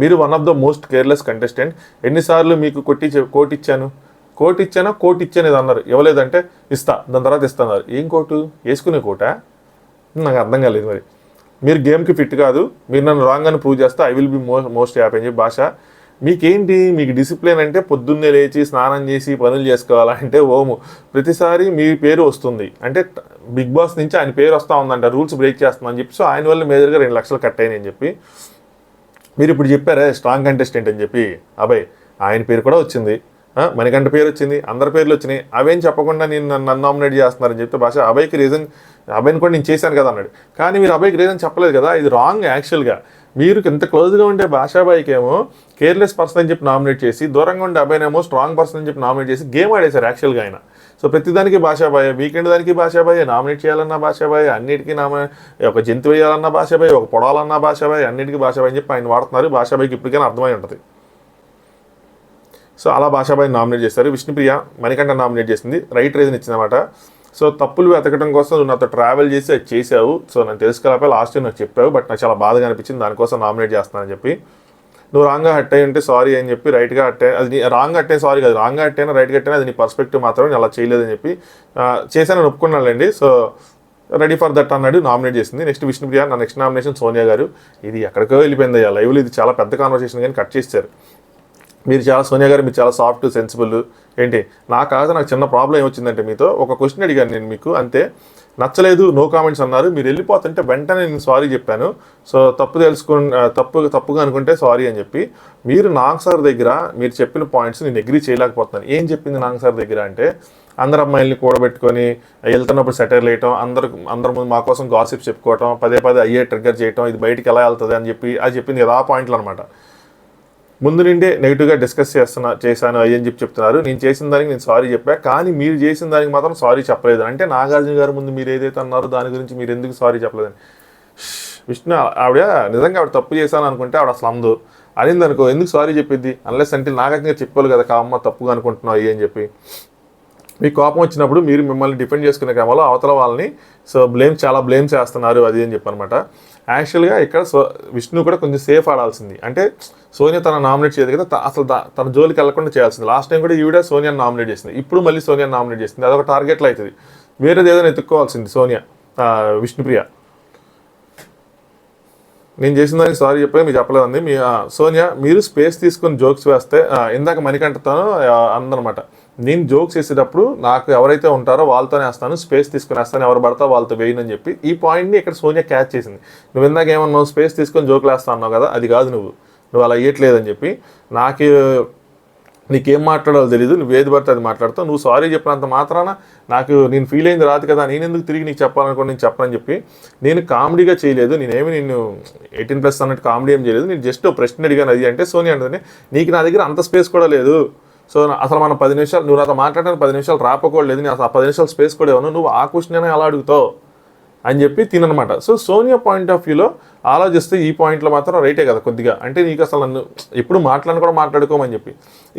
మీరు one of the most careless contestant. ఎన్నిసార్లు మీకు కోట్ ఇచ్చాను ఇది అన్నారు, ఇవ్వలేదంటే ఇస్తా, దాని తర్వాత ఇస్తున్నారు. ఏం కోటు? వేసుకునే కోటా? నాకు అర్థం కాలేదు. మరి మీరు గేమ్కి ఫిట్ కాదు, మీరు నన్ను రాంగ్ అని ప్రూవ్ చేస్తే I will be most happy అని చెప్పి భాష. మీకేంటి, మీకు డిసిప్లిన్ అంటే పొద్దున్నే లేచి స్నానం చేసి పనులు చేసుకోవాలంటే ఓము, ప్రతిసారి మీ పేరు వస్తుంది అంటే బిగ్ బాస్ నుంచి ఆయన పేరు వస్తూ ఉందంట, రూల్స్ బ్రేక్ చేస్తుందని చెప్పి. సో ఆయన వల్ల మేజర్గా 2 లక్షలు కట్ అయినాయి అని చెప్పి మీరు ఇప్పుడు చెప్పారే స్ట్రాంగ్ కంటెస్టెంట్ అని చెప్పి. అబ్బాయి ఆయన పేరు కూడా వచ్చింది, మణికంఠ పేరు వచ్చింది, అందరి పేర్లు వచ్చినాయి, అవేం చెప్పకుండా నన్ను నామినేట్ చేస్తున్నారని చెప్తే భాష అబ్బాయికి రీజన్, అబ్బాయిని కూడా నేను చేశాను కదా అన్నాడు. కానీ మీరు అబ్బాయికి రీజన్ చెప్పలేదు కదా, ఇది రాంగ్ యాక్చువల్గా. మీరు ఎంత క్లోజ్గా ఉంటే భాషాబాయికి ఏమో కేర్లెస్ పర్సన్ అని చెప్పి నామినేట్ చేసి, దూరంగా ఉండే అబ్బాయినేమో స్ట్రాంగ్ పర్సన్ అని చెప్పి నామినేట్ చేసి గేమ్ ఆడేశారు యాక్చువల్గా ఆయన. సో ప్రతిదానికి భాషాబాయ్, వీకెండ్ దానికి భాషాబాయ్, నామినేట్ చేయాలన్నా భాషాబాయ్, అన్నిటికీ ఒక జంతు వేయాలన్నా భాషాబాయ్, ఒక పొడాలన్నా భాషాబాయ్, అన్నిటికీ భాషాబాయ్ అని చెప్పి ఆయన వాడుతున్నారు. భాషాబాయికి ఇప్పటికైనా అర్థమై ఉంటుంది. సో అలా భాషాబాయిని నామినేట్ చేశారు. విష్ణుప్రియ మణికంఠ నామినేట్ చేసింది, రైట్ రీజన్ ఇచ్చిందన్నమాట. సో తప్పులు వెతకడం కోసం నువ్వు నాతో ట్రావెల్ చేసి అది చేసావు, సో నేను తెలుసుకోలేకపోయి లాస్ట్ టైం నాకు చెప్పావు, బట్ నాకు చాలా బాధగా అనిపించింది, దానికోసం నామినేట్ చేస్తానని చెప్పి. నువ్వు రాంగ్గా హట్ అయ్యి ఉంటే సారీ అని చెప్పి, రైట్గా హట్టే అది రాంగ్ హట్టే సారీ కాదు, రాంగ్గా హట్టైనా రైట్గా హట్టైనా అది నీ పర్స్పెక్టివ్ మాత్రమే, నేను అలా చేయలేదని చెప్పి చేశానని ఒప్పుకున్నానండి. సో రెడీ ఫర్ దట్ అన్నాడు, నామినేట్ చేసింది. నెక్స్ట్ విష్ణుప్రియ. నా నెక్స్ట్ నామినేషన్ సోనియా గారు. ఇది ఎక్కడికో వెళ్ళిపోయింది అయ్యా లైవ్లో, ఇది చాలా పెద్ద కాన్వర్సేషన్ కానీ కట్ చేశారు. సోనియా గారు మీరు చాలా సాఫ్ట్ సెన్సిబుల్ ఏంటి, నాకు చిన్న ప్రాబ్లం ఏమొచ్చిందంటే మీతో ఒక క్వశ్చన్ అడిగాను నేను మీకు, అంతే, నచ్చలేదు, నో కామెంట్స్ అన్నారు, మీరు వెళ్ళిపోతుంటే వెంటనే నేను సారీ చెప్పాను. సో తప్పుగా అనుకుంటే సారీ అని చెప్పి. మీరు నాగ్ సార్ దగ్గర మీరు చెప్పిన పాయింట్స్ నేను అగ్రీ చేయలేకపోతున్నాను. ఏం చెప్పింది నాగ్ సార్ దగ్గర అంటే, అందరు అమ్మాయిల్ని కూడబెట్టుకొని వెళ్తున్నప్పుడు సెటైర్లు వేయటం, అందరి ముందు మా కోసం గాసిప్స్ చెప్పుకోవటం, పదే అయ్యే ట్రిగ్గర్ చేయటం, ఇది బయటికి ఎలా వెళ్తుంది అని చెప్పి అది చెప్పింది కదా, ఆ పాయింట్లు అనమాట. ముందు నుండే నెగిటివ్గా డిస్కస్ చేశాను అయ్యని చెప్పి చెప్తున్నారు. నేను చేసిన దానికి నేను సారీ చెప్పా, కానీ మీరు చేసిన దానికి మాత్రం సారీ చెప్పలేదు. అంటే నాగార్జున గారి ముందు మీరు ఏదైతే అన్నారో దాని గురించి మీరు ఎందుకు సారీ చెప్పలేదని. విష్ణు ఆవిడ నిజంగా ఆవిడ తప్పు చేశాను అనుకుంటే ఆవిడ అసలు అందు అనింది అనుకో, ఎందుకు సారీ చెప్పిద్ది, అన్లెస్ అంటే నాగార్జున గారు చెప్పాలి కదా, కామ్మ తప్పుగా అనుకుంటున్నావు అయ్యి అని చెప్పి. మీకు కోపం వచ్చినప్పుడు మీరు మిమ్మల్ని డిఫెండ్ చేసుకునే క్రమంలో అవతల వాళ్ళని చాలా బ్లేమ్ చేస్తున్నారు అది అని చెప్పనమాట. యాక్చువల్గా ఇక్కడ విష్ణు కూడా కొంచెం సేఫ్ ఆడాల్సింది. అంటే సోనియా తన నామినేట్ చేయదు కదా, అసలు తన జోలికి వెళ్లకుండా చేయాల్సింది. లాస్ట్ టైం కూడా ఈవిడ సోనియాని నామినేట్ చేసింది, ఇప్పుడు మళ్ళీ సోనియాని నామినేట్ చేసింది. అదొక టార్గెట్లో అవుతుంది. వేరేది ఏదైనా ఎత్తుక్కోవాల్సింది విష్ణుప్రియ. నేను చేసిన దానికి సారీ చెప్పాను, మీకు చెప్పలేదండి. సోనియా మీరు స్పేస్ తీసుకుని జోక్స్ వేస్తే, ఇందాక మణికంఠతో అందనమాట, నేను జోక్స్ వేసేటప్పుడు నాకు ఎవరైతే ఉంటారో వాళ్ళతోనే వేస్తాను, స్పేస్ తీసుకుని వేస్తాను, ఎవరు పడతా వాళ్ళతో వేయనని చెప్పి ఈ పాయింట్ని ఇక్కడ సోనియా క్యాచ్ చేసింది. నువ్వు ఇందాక ఏమన్నావు, స్పేస్ తీసుకొని జోకులు వేస్తా అన్నావు కదా, అది కాదు, నువ్వు అలా వేయట్లేదని చెప్పి. నీకేం మాట్లాడాలో తెలియదు, నువ్వు ఏది పడితే అది మాట్లాడతావు, నువ్వు సారీ చెప్పినంత మాత్రాన నేను ఫీల్ అయింది రాదు కదా, నేను ఎందుకు తిరిగి నీకు చెప్పాలనుకోండి, నేను చెప్పనని చెప్పి. నేను కామెడీగా చేయలేదు, నిన్ను 18+ అన్నట్టు కామెడీ ఏం చేయలేదు, నేను జస్ట్ ప్రశ్న అడిగాను. అది అంటే సోనియా అంటే, నీకు నా దగ్గర అంత స్పేస్ కూడా లేదు, సో అసలు మనం 10 నిమిషాలు నువ్వు నాతో మాట్లాడడానికి 10 నిమిషాలు రాపకూడలేదు, నేను అసలు 10 నిమిషాలు స్పేస్ కూడా ఇవ్వను, నువ్వు ఆ క్వశ్చన్ అయినా ఎలా అడుగుతావు అని చెప్పి తిననమాట. సో సోనియా పాయింట్ ఆఫ్ వ్యూలో ఆలోచిస్తే ఈ పాయింట్లో మాత్రం రైటే కదా కొద్దిగా, అంటే నీకు అసలు నన్ను ఎప్పుడు కూడా మాట్లాడుకోమని చెప్పి.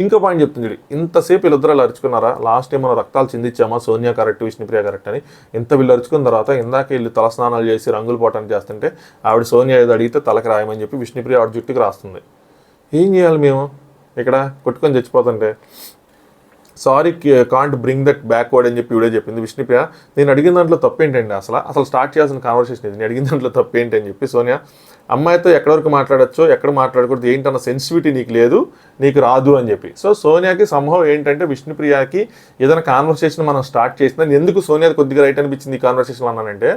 ఇంకో పాయింట్ చెప్తుంది, ఇంతసేపు వీళ్ళిద్దరు అరుచుకున్నారా, లాస్ట్ టైం మనం రక్తాలు చిందించామా, సోనియా కరెక్ట్ విష్ణుప్రియ కరెక్ట్ అని. వీళ్ళు అరుచుకున్న తర్వాత ఇందాక వీళ్ళు తలస్నానాలు చేసి రంగులు పోవటానికి చేస్తుంటే ఆవిడ సోనియా ఏదో అడిగితే తలకి రాయమని చెప్పి విష్ణుప్రియ ఆవిడ జుట్టుకి రాస్తుంది. ఏం చేయాలి మేము ఇక్కడ కొట్టుకొని చచ్చిపోతుంటే. Sorry can't bring that backward అని చెప్పి వీడియో చెప్పింది విష్ణుప్రియ. నేను అడిగిన దాంట్లో తప్పేంటండి, అసలు స్టార్ట్ చేయాల్సిన కాన్వర్సేషన్ ఇది, నేను అడిగిన దాంట్లో తప్పేంటి అని చెప్పి. సోనియా అమ్మాయితో ఎక్కడి వరకు మాట్లాడచ్చో ఎక్కడ మాట్లాడకూడదు ఏంటన్న సెన్సిటివిటీ నీకు లేదు, నీకు రాదు అని చెప్పి. సో సోనియాకి సంభవం ఏంటంటే విష్ణుప్రియకి ఏదైనా కాన్వర్సేషన్ మనం స్టార్ట్ చేసినా, ఎందుకు సోనియా కొద్దిగా రైట్ అనిపించింది ఈ కాన్వర్సేషన్ అన్నానంటే,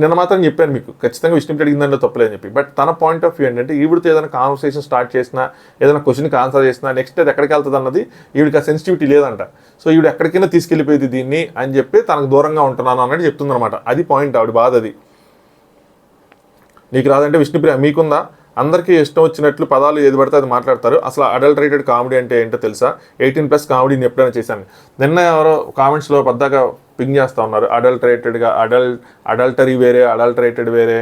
నిన్న మాత్రం చెప్పాను మీకు, ఖచ్చితంగా విష్ణుప్రియ అడిగిన దాంట్లో తప్పలేదని చెప్పి. బట్ తన పాయింట్ ఆఫ్ వ్యూ ఏంటంటే ఈవిడితో ఏదైనా కాన్వర్సేషన్ స్టార్ట్ చేసినా, ఏదైనా క్వశ్చన్కి ఆన్సర్ చేసినా నెక్స్ట్ అది ఎక్కడికి వెళ్తుంది అన్నది ఈవిడికి ఆ సెన్సిటివిటీ లేదంట. సో ఈవిడ ఎక్కడికైనా తీసుకెళ్ళిపోయేది దీన్ని అని చెప్పి తనకు దూరంగా ఉంటున్నాను అన్నట్టు చెప్తుందన్నమాట. అది పాయింట్, ఆవిడ బాధ అది. నీకు రాదంటే విష్ణుప్రియ మీకుందా? అందరికీ ఇష్టం వచ్చినట్లు పదాలు ఏది పడితే అది మాట్లాడతారు. అసలు అడల్టరేటెడ్ కామెడీ అంటే ఏంటో తెలుసా? 18+ కామెడీని ఎప్పుడైనా చేశాను. నిన్న ఎవరో కామెంట్స్లో పద్దాక పింగ్ చేస్తూ ఉన్నారు, అడల్టరేటెడ్గా అడల్టరీ వేరే, అడల్టరేటెడ్ వేరే,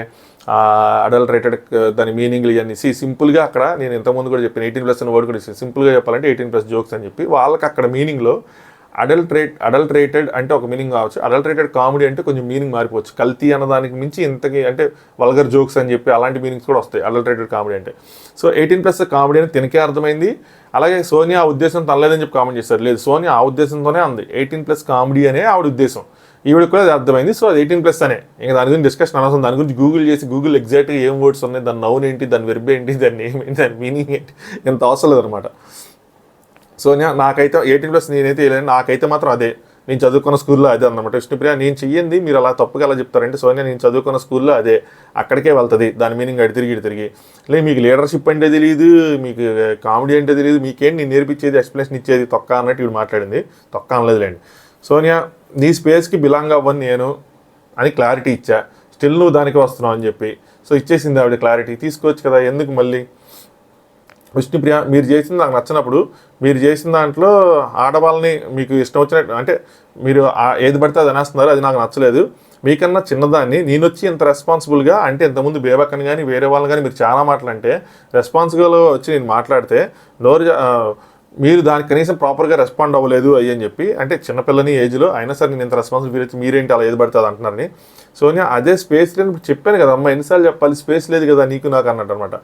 అడల్టరేటెడ్ దాని మీనింగ్లు ఇవన్నీ. సింపుల్గా అక్కడ నేను ఇంతకుముందు కూడా చెప్పాను 18+ అనే వర్డ్ కూడా ఇస్తాను. సింపుల్గా చెప్పాలంటే 18+ జోక్స్ అని చెప్పి వాళ్ళకి అక్కడ మీనింగ్లో అడల్టరేటెడ్ అంటే ఒక మీనింగ్ కావచ్చు, అడల్టరేటెడ్ కామెడీ అంటే కొంచెం మీనింగ్ మారిపోవచ్చు. కల్తీ అన్నదానికి మించి ఇంతకి అంటే వల్గర్ జోక్స్ అని చెప్పి అలాంటి మీనింగ్స్ కూడా వస్తాయి అడల్టరేటెడ్ కామెడీ అంటే. సో 18+ కామెడీ అని తినకే అర్థమైంది. అలాగే సోనియా ఆ ఉద్దేశం తనలేదని చెప్పి కామెంట్ చేస్తారు. లేదు, సోనియా ఆ ఉద్దేశంతోనే అంది, 18+ కామెడీ అనే ఆవిడ ఉద్దేశం. ఈవిడికి కూడా అది అర్థమైంది. సో అది 18+ అనే, ఇంకా దాని గురించి డిస్కషన్ అనవసరం. దాని గురించి గూగుల్ ఎగ్జాక్ట్గా ఏం వర్డ్స్ ఉన్నాయి, దాని నౌన్ ఏంటి, దాని వెర్బ్ ఏంటి, దాని నేమ్ ఏంటి, దాని మీనింగ్ ఏంటి, ఎంత అవసరం లేదనమాట. సోనియా నాకైతే 18+ నేనైతే వేయలేను, నాకైతే మాత్రం అదే, నేను చదువుకున్న స్కూల్లో అదే అన్నమాట. విష్ణుప్రియ నేను చెయ్యింది మీరు అలా తప్పుగా ఎలా చెప్తారంటే, సోనియా నేను చదువుకున్న స్కూల్లో అదే, అక్కడికే వెళ్తుంది దాని మీనింగ్ అడి తిరిగి. లేదు మీకు లీడర్షిప్ అంటే తెలియదు, మీకు కామెడీ అంటే తెలియదు, మీకేంటి నేను నేర్పించేది, ఎక్స్ప్లెనేషన్ ఇచ్చేది తొక్క అన్నట్టు ఇవి మాట్లాడింది. తొక్క అనలేదులేండి. సోనియా నీ స్పేస్కి బిలాంగ్ అవ్వని నేను అని క్లారిటీ ఇచ్చా, స్టిల్ నువ్వు దానికి వస్తున్నావు అని చెప్పి. సో ఇచ్చేసింది ఆవిడ క్లారిటీ. తీసుకోవచ్చు కదా, ఎందుకు మళ్ళీ? విష్ణుప్రియ మీరు చేసింది నాకు నచ్చినప్పుడు, మీరు చేసిన దాంట్లో ఆడవాళ్ళని మీకు ఇష్టం వచ్చినట్టు అంటే మీరు ఏది పడితే అది అనేస్తున్నారు, అది నాకు నచ్చలేదు. మీకన్నా చిన్నదాన్ని నేను వచ్చి ఇంత రెస్పాన్సిబుల్గా అంటే ఇంతకుముందు బేబక్కని కానీ వేరే వాళ్ళని కానీ మీరు చాలా మాటలు అంటే రెస్పాన్సిబుల్గా వచ్చి నేను మాట్లాడితే మీరు దానికి కనీసం ప్రాపర్గా రెస్పాండ్ అవ్వలేదు అని చెప్పి, అంటే చిన్నపిల్లని ఏజ్లో అయినా సరే నేను ఇంత రెస్పాన్సిబిలిటీ మీరేంటి అలా ఏది పడుతుంది అంటున్నారని. సోనియా అదే స్పేస్ లేదు చెప్పాను కదా అమ్మ, ఎన్నిసార్లు చెప్పాలి, స్పేస్ లేదు కదా నీకు నాకు అన్నట్టు అనమాట.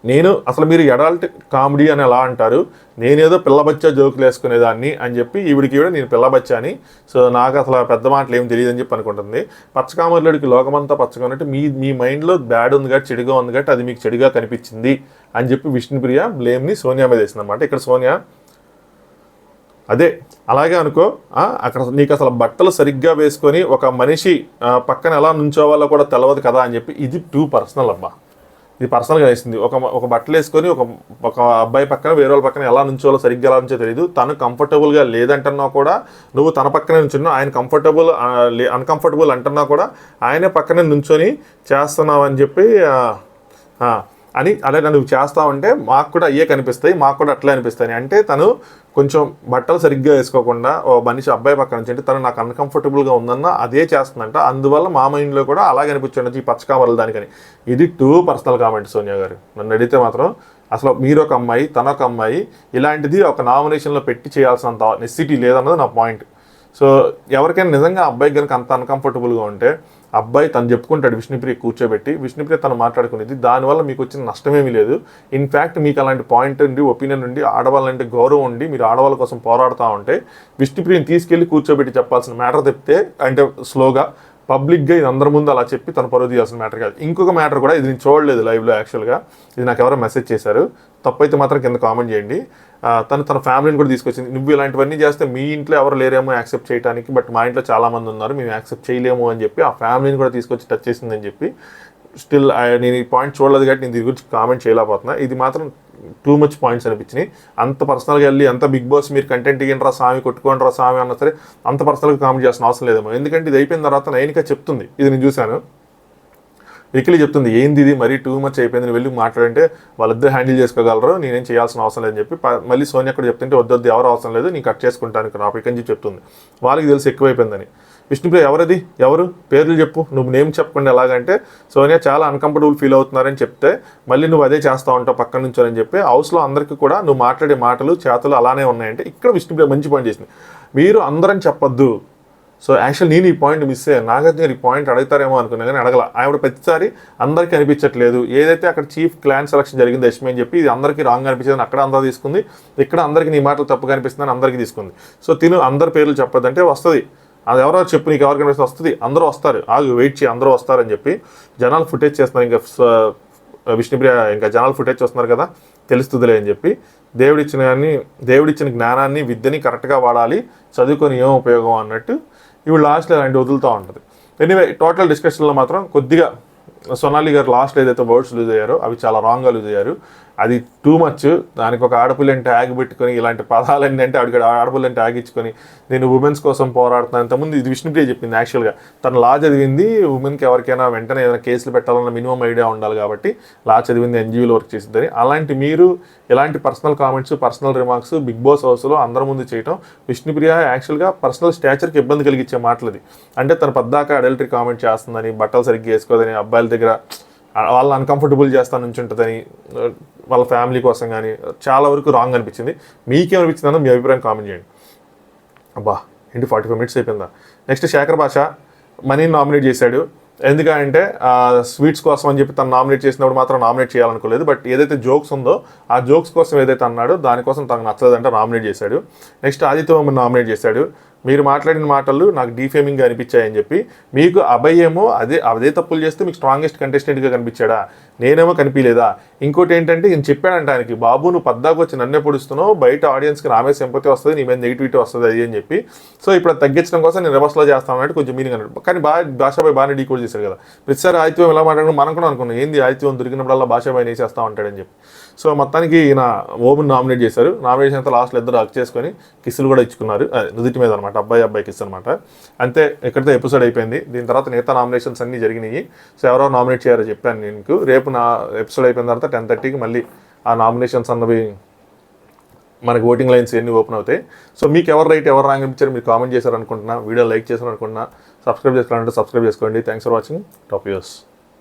నేను అసలు మీరు అడల్ట్ కామెడీ అని ఎలా అంటారు, నేనేదో పిల్లబచ్చా జోకులు వేసుకునేదాన్ని అని చెప్పి ఈవిడికి నేను పిల్లబచ్చా అని. సో నాకు అసలు పెద్ద మాటలు ఏం తెలియదు అని చెప్పి అనుకుంటుంది. పచ్చకామరుడికి లోకమంతా పచ్చగా ఉన్నట్టు మీ మైండ్లో బ్యాడ్ ఉంది కాబట్టి, చెడుగా ఉంది కాబట్టి అది మీకు చెడుగా కనిపించింది అని చెప్పి విష్ణుప్రియ బ్లేమ్ని సోనియా మీద వేసింది అనమాట. ఇక్కడ సోనియా అదే అలాగే అనుకో, అక్కడ నీకు అసలు బట్టలు సరిగ్గా వేసుకొని ఒక మనిషి పక్కన ఎలా నుంచోవాలో కూడా తెలియదు కదా అని చెప్పి. ఇది టూ పర్సనల్ అబ్బా, ఇది పర్సనల్గా వేసింది. ఒక బట్టలు వేసుకొని ఒక అబ్బాయి పక్కన వేరే వాళ్ళ పక్కన ఎలా నుంచోలో సరిగ్గా ఎలా నుంచో తెలియదు. తను కంఫర్టబుల్గా లేదంటున్నా కూడా నువ్వు తన పక్కనే నుంచున్నావు, ఆయన అన్కంఫర్టబుల్ అంటున్నా కూడా ఆయనే పక్కనే నుంచొని చేస్తున్నావు అని చెప్పి అని అలాగే నువ్వు చేస్తావంటే మాకు కూడా అయ్యే కనిపిస్తాయి, మాకు కూడా అట్లే అనిపిస్తాయి అంటే తను కొంచెం బట్టలు సరిగ్గా వేసుకోకుండా ఓ మనిషి అబ్బాయి పక్కన నుంచి అంటే తను నాకు అన్కంఫర్టబుల్గా ఉందన్న అదే చేస్తుందంట. అందువల్ల మా మైండ్లో కూడా అలాగే అనిపించండి ఈ పచ్చకామరలు దానికని. ఇది టూ పర్సనల్ కామెంట్ సోనియా గారు. నన్ను అడిగితే మాత్రం అసలు మీరు ఒక అమ్మాయి తన ఒక అమ్మాయి ఇలాంటిది ఒక నామినేషన్లో పెట్టి చేయాల్సినంత నెసిటీ లేదన్నది నా పాయింట్. సో ఎవరికైనా నిజంగా అబ్బాయికి కనుక అంత అన్కంఫర్టబుల్గా ఉంటే అబ్బాయి తను చెప్పుకుంటాడు విష్ణుప్రియ కూర్చోబెట్టి, విష్ణుప్రియ తను మాట్లాడుకునేది, దానివల్ల మీకు వచ్చిన నష్టమేమీ లేదు. ఇన్ఫ్యాక్ట్ మీకు అలాంటి పాయింట్ ఉండి ఒపీనియన్ ఉండి ఆడవాళ్ళంటే గౌరవం ఉండి మీరు ఆడవాళ్ళ కోసం పోరాడుతూ ఉంటే విష్ణుప్రియని తీసుకెళ్ళి కూర్చోబెట్టి చెప్పాల్సిన మ్యాటర్ చెప్తే అంటే స్లోగా పబ్లిక్గా ఇది అందరి ముందు అలా చెప్పి తను పరువు తీయాల్సిన మ్యాటర్ కాదు. ఇంకొక మ్యాటర్ కూడా ఇది నేను చూడలేదు లైవ్లో, యాక్చువల్గా ఇది నాకు ఎవరో మెసేజ్ చేశారు, తప్పైతే మాత్రం కింద కామెంట్ చేయండి. తన ఫ్యామిలీని కూడా తీసుకొచ్చింది, నువ్వు ఇలాంటివన్నీ చేస్తే మీ ఇంట్లో ఎవరు లేరేమో యాక్సెప్ట్ చేయడానికి, బట్ మా ఇంట్లో చాలామంది ఉన్నారు మేము యాక్సెప్ట్ చేయలేము అని చెప్పి ఆ ఫ్యామిలీని కూడా తీసుకొచ్చి టచ్ చేసిందని చెప్పి. స్టిల్ నేను ఈ పాయింట్ చూడలేదు కాబట్టి నేను దీని గురించి కామెంట్ చేయలేకపోతున్నా. ఇది మాత్రం టూ మచ్ పాయింట్స్ అనిపించినాయి. అంత పర్సనల్గా వెళ్ళి అంత బిగ్ బాస్ మీరు కంటెంట్ ఇయ్యండి రా స్వామి, కొట్టుకోండి రా స్వామి అన్నా సరే అంత పర్సనల్గా కామెంట్ చేయాల్సిన అవసరం లేదేమో. ఎందుకంటే ఇది అయిపోయిన తర్వాత నైనిక చెప్తుంది, ఇది నేను చూశాను, వెకిలి చెప్తుంది ఏంది ఇది మరీ టూ మచ్ అయిపోయింది, వెళ్ళి మాట్లాడంటే వాళ్ళిద్దరు హ్యాండిల్ చేసుకోగలరు, నేనేం చేయాల్సిన అవసరం లేదని చెప్పి. మళ్ళీ సోనియా కూడా చెప్తుంటే వద్దొద్దు ఎవరు అవసరం లేదు నేను కట్ చేసుకుంటాను టాపిక్ అని చెప్తుంది. వాళ్ళకి తెలిసి ఎక్కువైపోయిందని. విష్ణుప్రియ ఎవరది, ఎవరు పేర్లు చెప్పు, నువ్వు నేమ్ చెప్పకుండా ఎలాగంటే సోనియా చాలా అన్కంఫర్టబుల్ ఫీల్ అవుతున్నారని చెప్తే మళ్ళీ నువ్వు అదే చేస్తూ ఉంటావు పక్కన నుంచి అని చెప్పి హౌస్లో అందరికీ కూడా నువ్వు మాట్లాడే మాటలు చేతలు అలానే ఉన్నాయంటే ఇక్కడ విష్ణుప్రియ మంచి పాయింట్ చేసింది, మీరు అందరని చెప్పొద్దు. సో యాక్చువల్ నేను ఈ పాయింట్ మిస్ అయ్యాను, నాగార్జున ఈ పాయింట్ అడుగుతారేమో అనుకున్నా కానీ అడగల. ఆవిడ ప్రతిసారి అందరికీ అనిపించట్లేదు, ఏదైతే అక్కడ చీఫ్ క్లాన్ సెలక్షన్ జరిగింది యష్మి అని చెప్పి ఇది అందరికీ రాంగ్ అనిపించిందని అక్కడ అందరూ తీసుకుంది, ఇక్కడ అందరికీ నీ మాటలు తప్పుగా అనిపిస్తుందని అందరికీ తీసుకుంది. సో తిను అందరి పేర్లు చెప్పొద్దంటే వస్తుంది, అది ఎవరో చెప్పు నీకు ఎవరికి కనిపిస్తే వస్తుంది, అందరూ వస్తారు, ఆగు వెయిట్ చేయి అందరూ వస్తారని చెప్పి జనాలు ఫుటేజ్ చేస్తున్నారు. ఇంకా విష్ణుప్రియ ఇంకా జనాలు ఫుటేజ్ చేస్తున్నారు కదా తెలుస్తుందిలే అని చెప్పి దేవుడిచ్చిన జ్ఞానాన్ని విద్యని కరెక్ట్గా వాడాలి, చదువుకొని ఏం ఉపయోగం అన్నట్టు ఇవి లాస్ట్లో అలాంటి వదులుతూ ఉంటుంది. ఎనీవే టోటల్ డిస్కషన్లో మాత్రం కొద్దిగా సోనాలి గారు లాస్ట్ ఏదైతే వర్డ్స్ లూజ్ అయ్యారో అవి చాలా రాంగ్గా లూజ్ అయ్యారు. అది టూ మచ్. దానికి ఒక ఆడపిల్లని ట్యాగ్ పెట్టుకొని ఇలాంటి పదాలన్నీ అంటే ఆడపిల్లని ట్యాగ్ ఇచ్చుకొని నేను ఉమెన్స్ కోసం పోరాడుతున్నాను. ఇంతకుముందు ఇది విష్ణుప్రియ చెప్పింది. యాక్చువల్గా తను లా చదివింది ఉమెన్కి ఎవరికైనా వెంటనే ఏదైనా కేసులు పెట్టాలన్న మినిమం ఐడియా ఉండాలి కాబట్టి లా చదివింది, ఎన్జిఓలో వర్క్ చేసిందని. అలాంటి మీరు ఇలాంటి personal comments, personal remarks Bigg Boss హౌస్లో అందరి ముందు చేయటం విష్ణుప్రియ యాక్చువల్గా పర్సనల్ స్టాచర్కి ఇబ్బంది కలిగించే మాటలు అది. అంటే తను పద్దాక అడల్టరీ కామెంట్ చేస్తుందని, బట్టలు సరిగ్గా వేసుకోదని, అబ్బాయిల దగ్గర వాళ్ళ అన్కంఫర్టబుల్ చేస్తా నుంచి ఉంటుందని, వాళ్ళ ఫ్యామిలీ కోసం కానీ చాలా వరకు రాంగ్ అనిపించింది. మీకేమనిపించిందన్న మీ అభిప్రాయం కామెంట్ చేయండి. అబ్బా ఏంటి 45 minutes అయిపోయిందా. నెక్స్ట్ శేఖర్ భాష మనీని నామినేట్ చేశాడు. ఎందుకంటే స్వీట్స్ కోసం అని చెప్పి తను నామినేట్ చేసినప్పుడు మాత్రం నామినేట్ చేయాలనుకోలేదు. బట్ ఏదైతే జోక్స్ ఉందో ఆ జోక్స్ కోసం ఏదైతే అన్నాడో దానికోసం తనకు నచ్చలేదంటే నామినేట్ చేశాడు. నెక్స్ట్ ఆదిత్య నామినేట్ చేశాడు. మీరు మాట్లాడిన మాటలు నాకు డీఫేమింగ్గా అనిపించాయని చెప్పి, మీకు అభయ్ ఏమో అదే తప్పులు చేస్తే మీకు స్ట్రాంగెస్ట్ కంటెస్టెంట్గా కనిపించాడా, నేనేమో కనిపించలేదా. ఇంకోటి ఏంటంటే ఈయన చెప్పాడంట ఆయనకి, బాబు నువ్వు పద్దాకు వచ్చి నన్నే పొడుస్తున్నావు, బయట ఆడియన్స్కి నా మీద సింపతి వస్తుంది, నీ మీద నెగిటివిటీ వస్తుంది అది అని చెప్పి. సో ఇప్పుడు తగ్గించడం కోసం నేను రివర్స్లో చేస్తాను అంటే కొంచెం మీనింగ్ అన్నాడు. కానీ భాషాబాయ్ బాగానే డీకోడ్ చేశారు కదా. ప్రతిసారి ఆదిత్యం ఎలా మాట్లాడడం మనం కూడా అనుకున్నాం, ఏంది ఆదిత్యం దొరికినప్పుడల్లా భాషాబాయ్ వేసేస్తా ఉంటాడని చెప్పి. సో మొత్తానికి ఈయన ఓమన్ నామినేట్ చేశారు. నామినేషన్ అంతా లాస్ట్లో ఇద్దరు హక్ చేసుకొని కిస్సులు కూడా ఇచ్చుకున్నారు నుదుటి మీద అనమాట, అబ్బాయి కిస్ అనమాట. అంతే, ఇక్కడితో ఎపిసోడ్ అయిపోయింది. దీని తర్వాత మిగతా నామినేషన్స్ అన్నీ జరిగినాయి. సో ఎవరో నామినేట్ చేయారో చెప్పాను నేను. రేపు నా ఎపిసోడ్ అయిపోయిన తర్వాత 10:30కి మళ్ళీ ఆ నామినేషన్స్ అన్నవి మనకి ఓటింగ్ లైన్స్ ఎన్ని ఓపెన్ అవుతాయి. సో మీకు ఎవరు రైట్ ఎవరు రాంగ్ అనిపించారు మీరు కామెంట్ చేశారు అనుకుంటున్నా. వీడియో లైక్ చేశారు అనుకుంటున్నా. సబ్స్క్రైబ్ చేసుకోవాలంటే సబ్స్క్రైబ్ చేసుకోండి. Thanks for watching. Top views.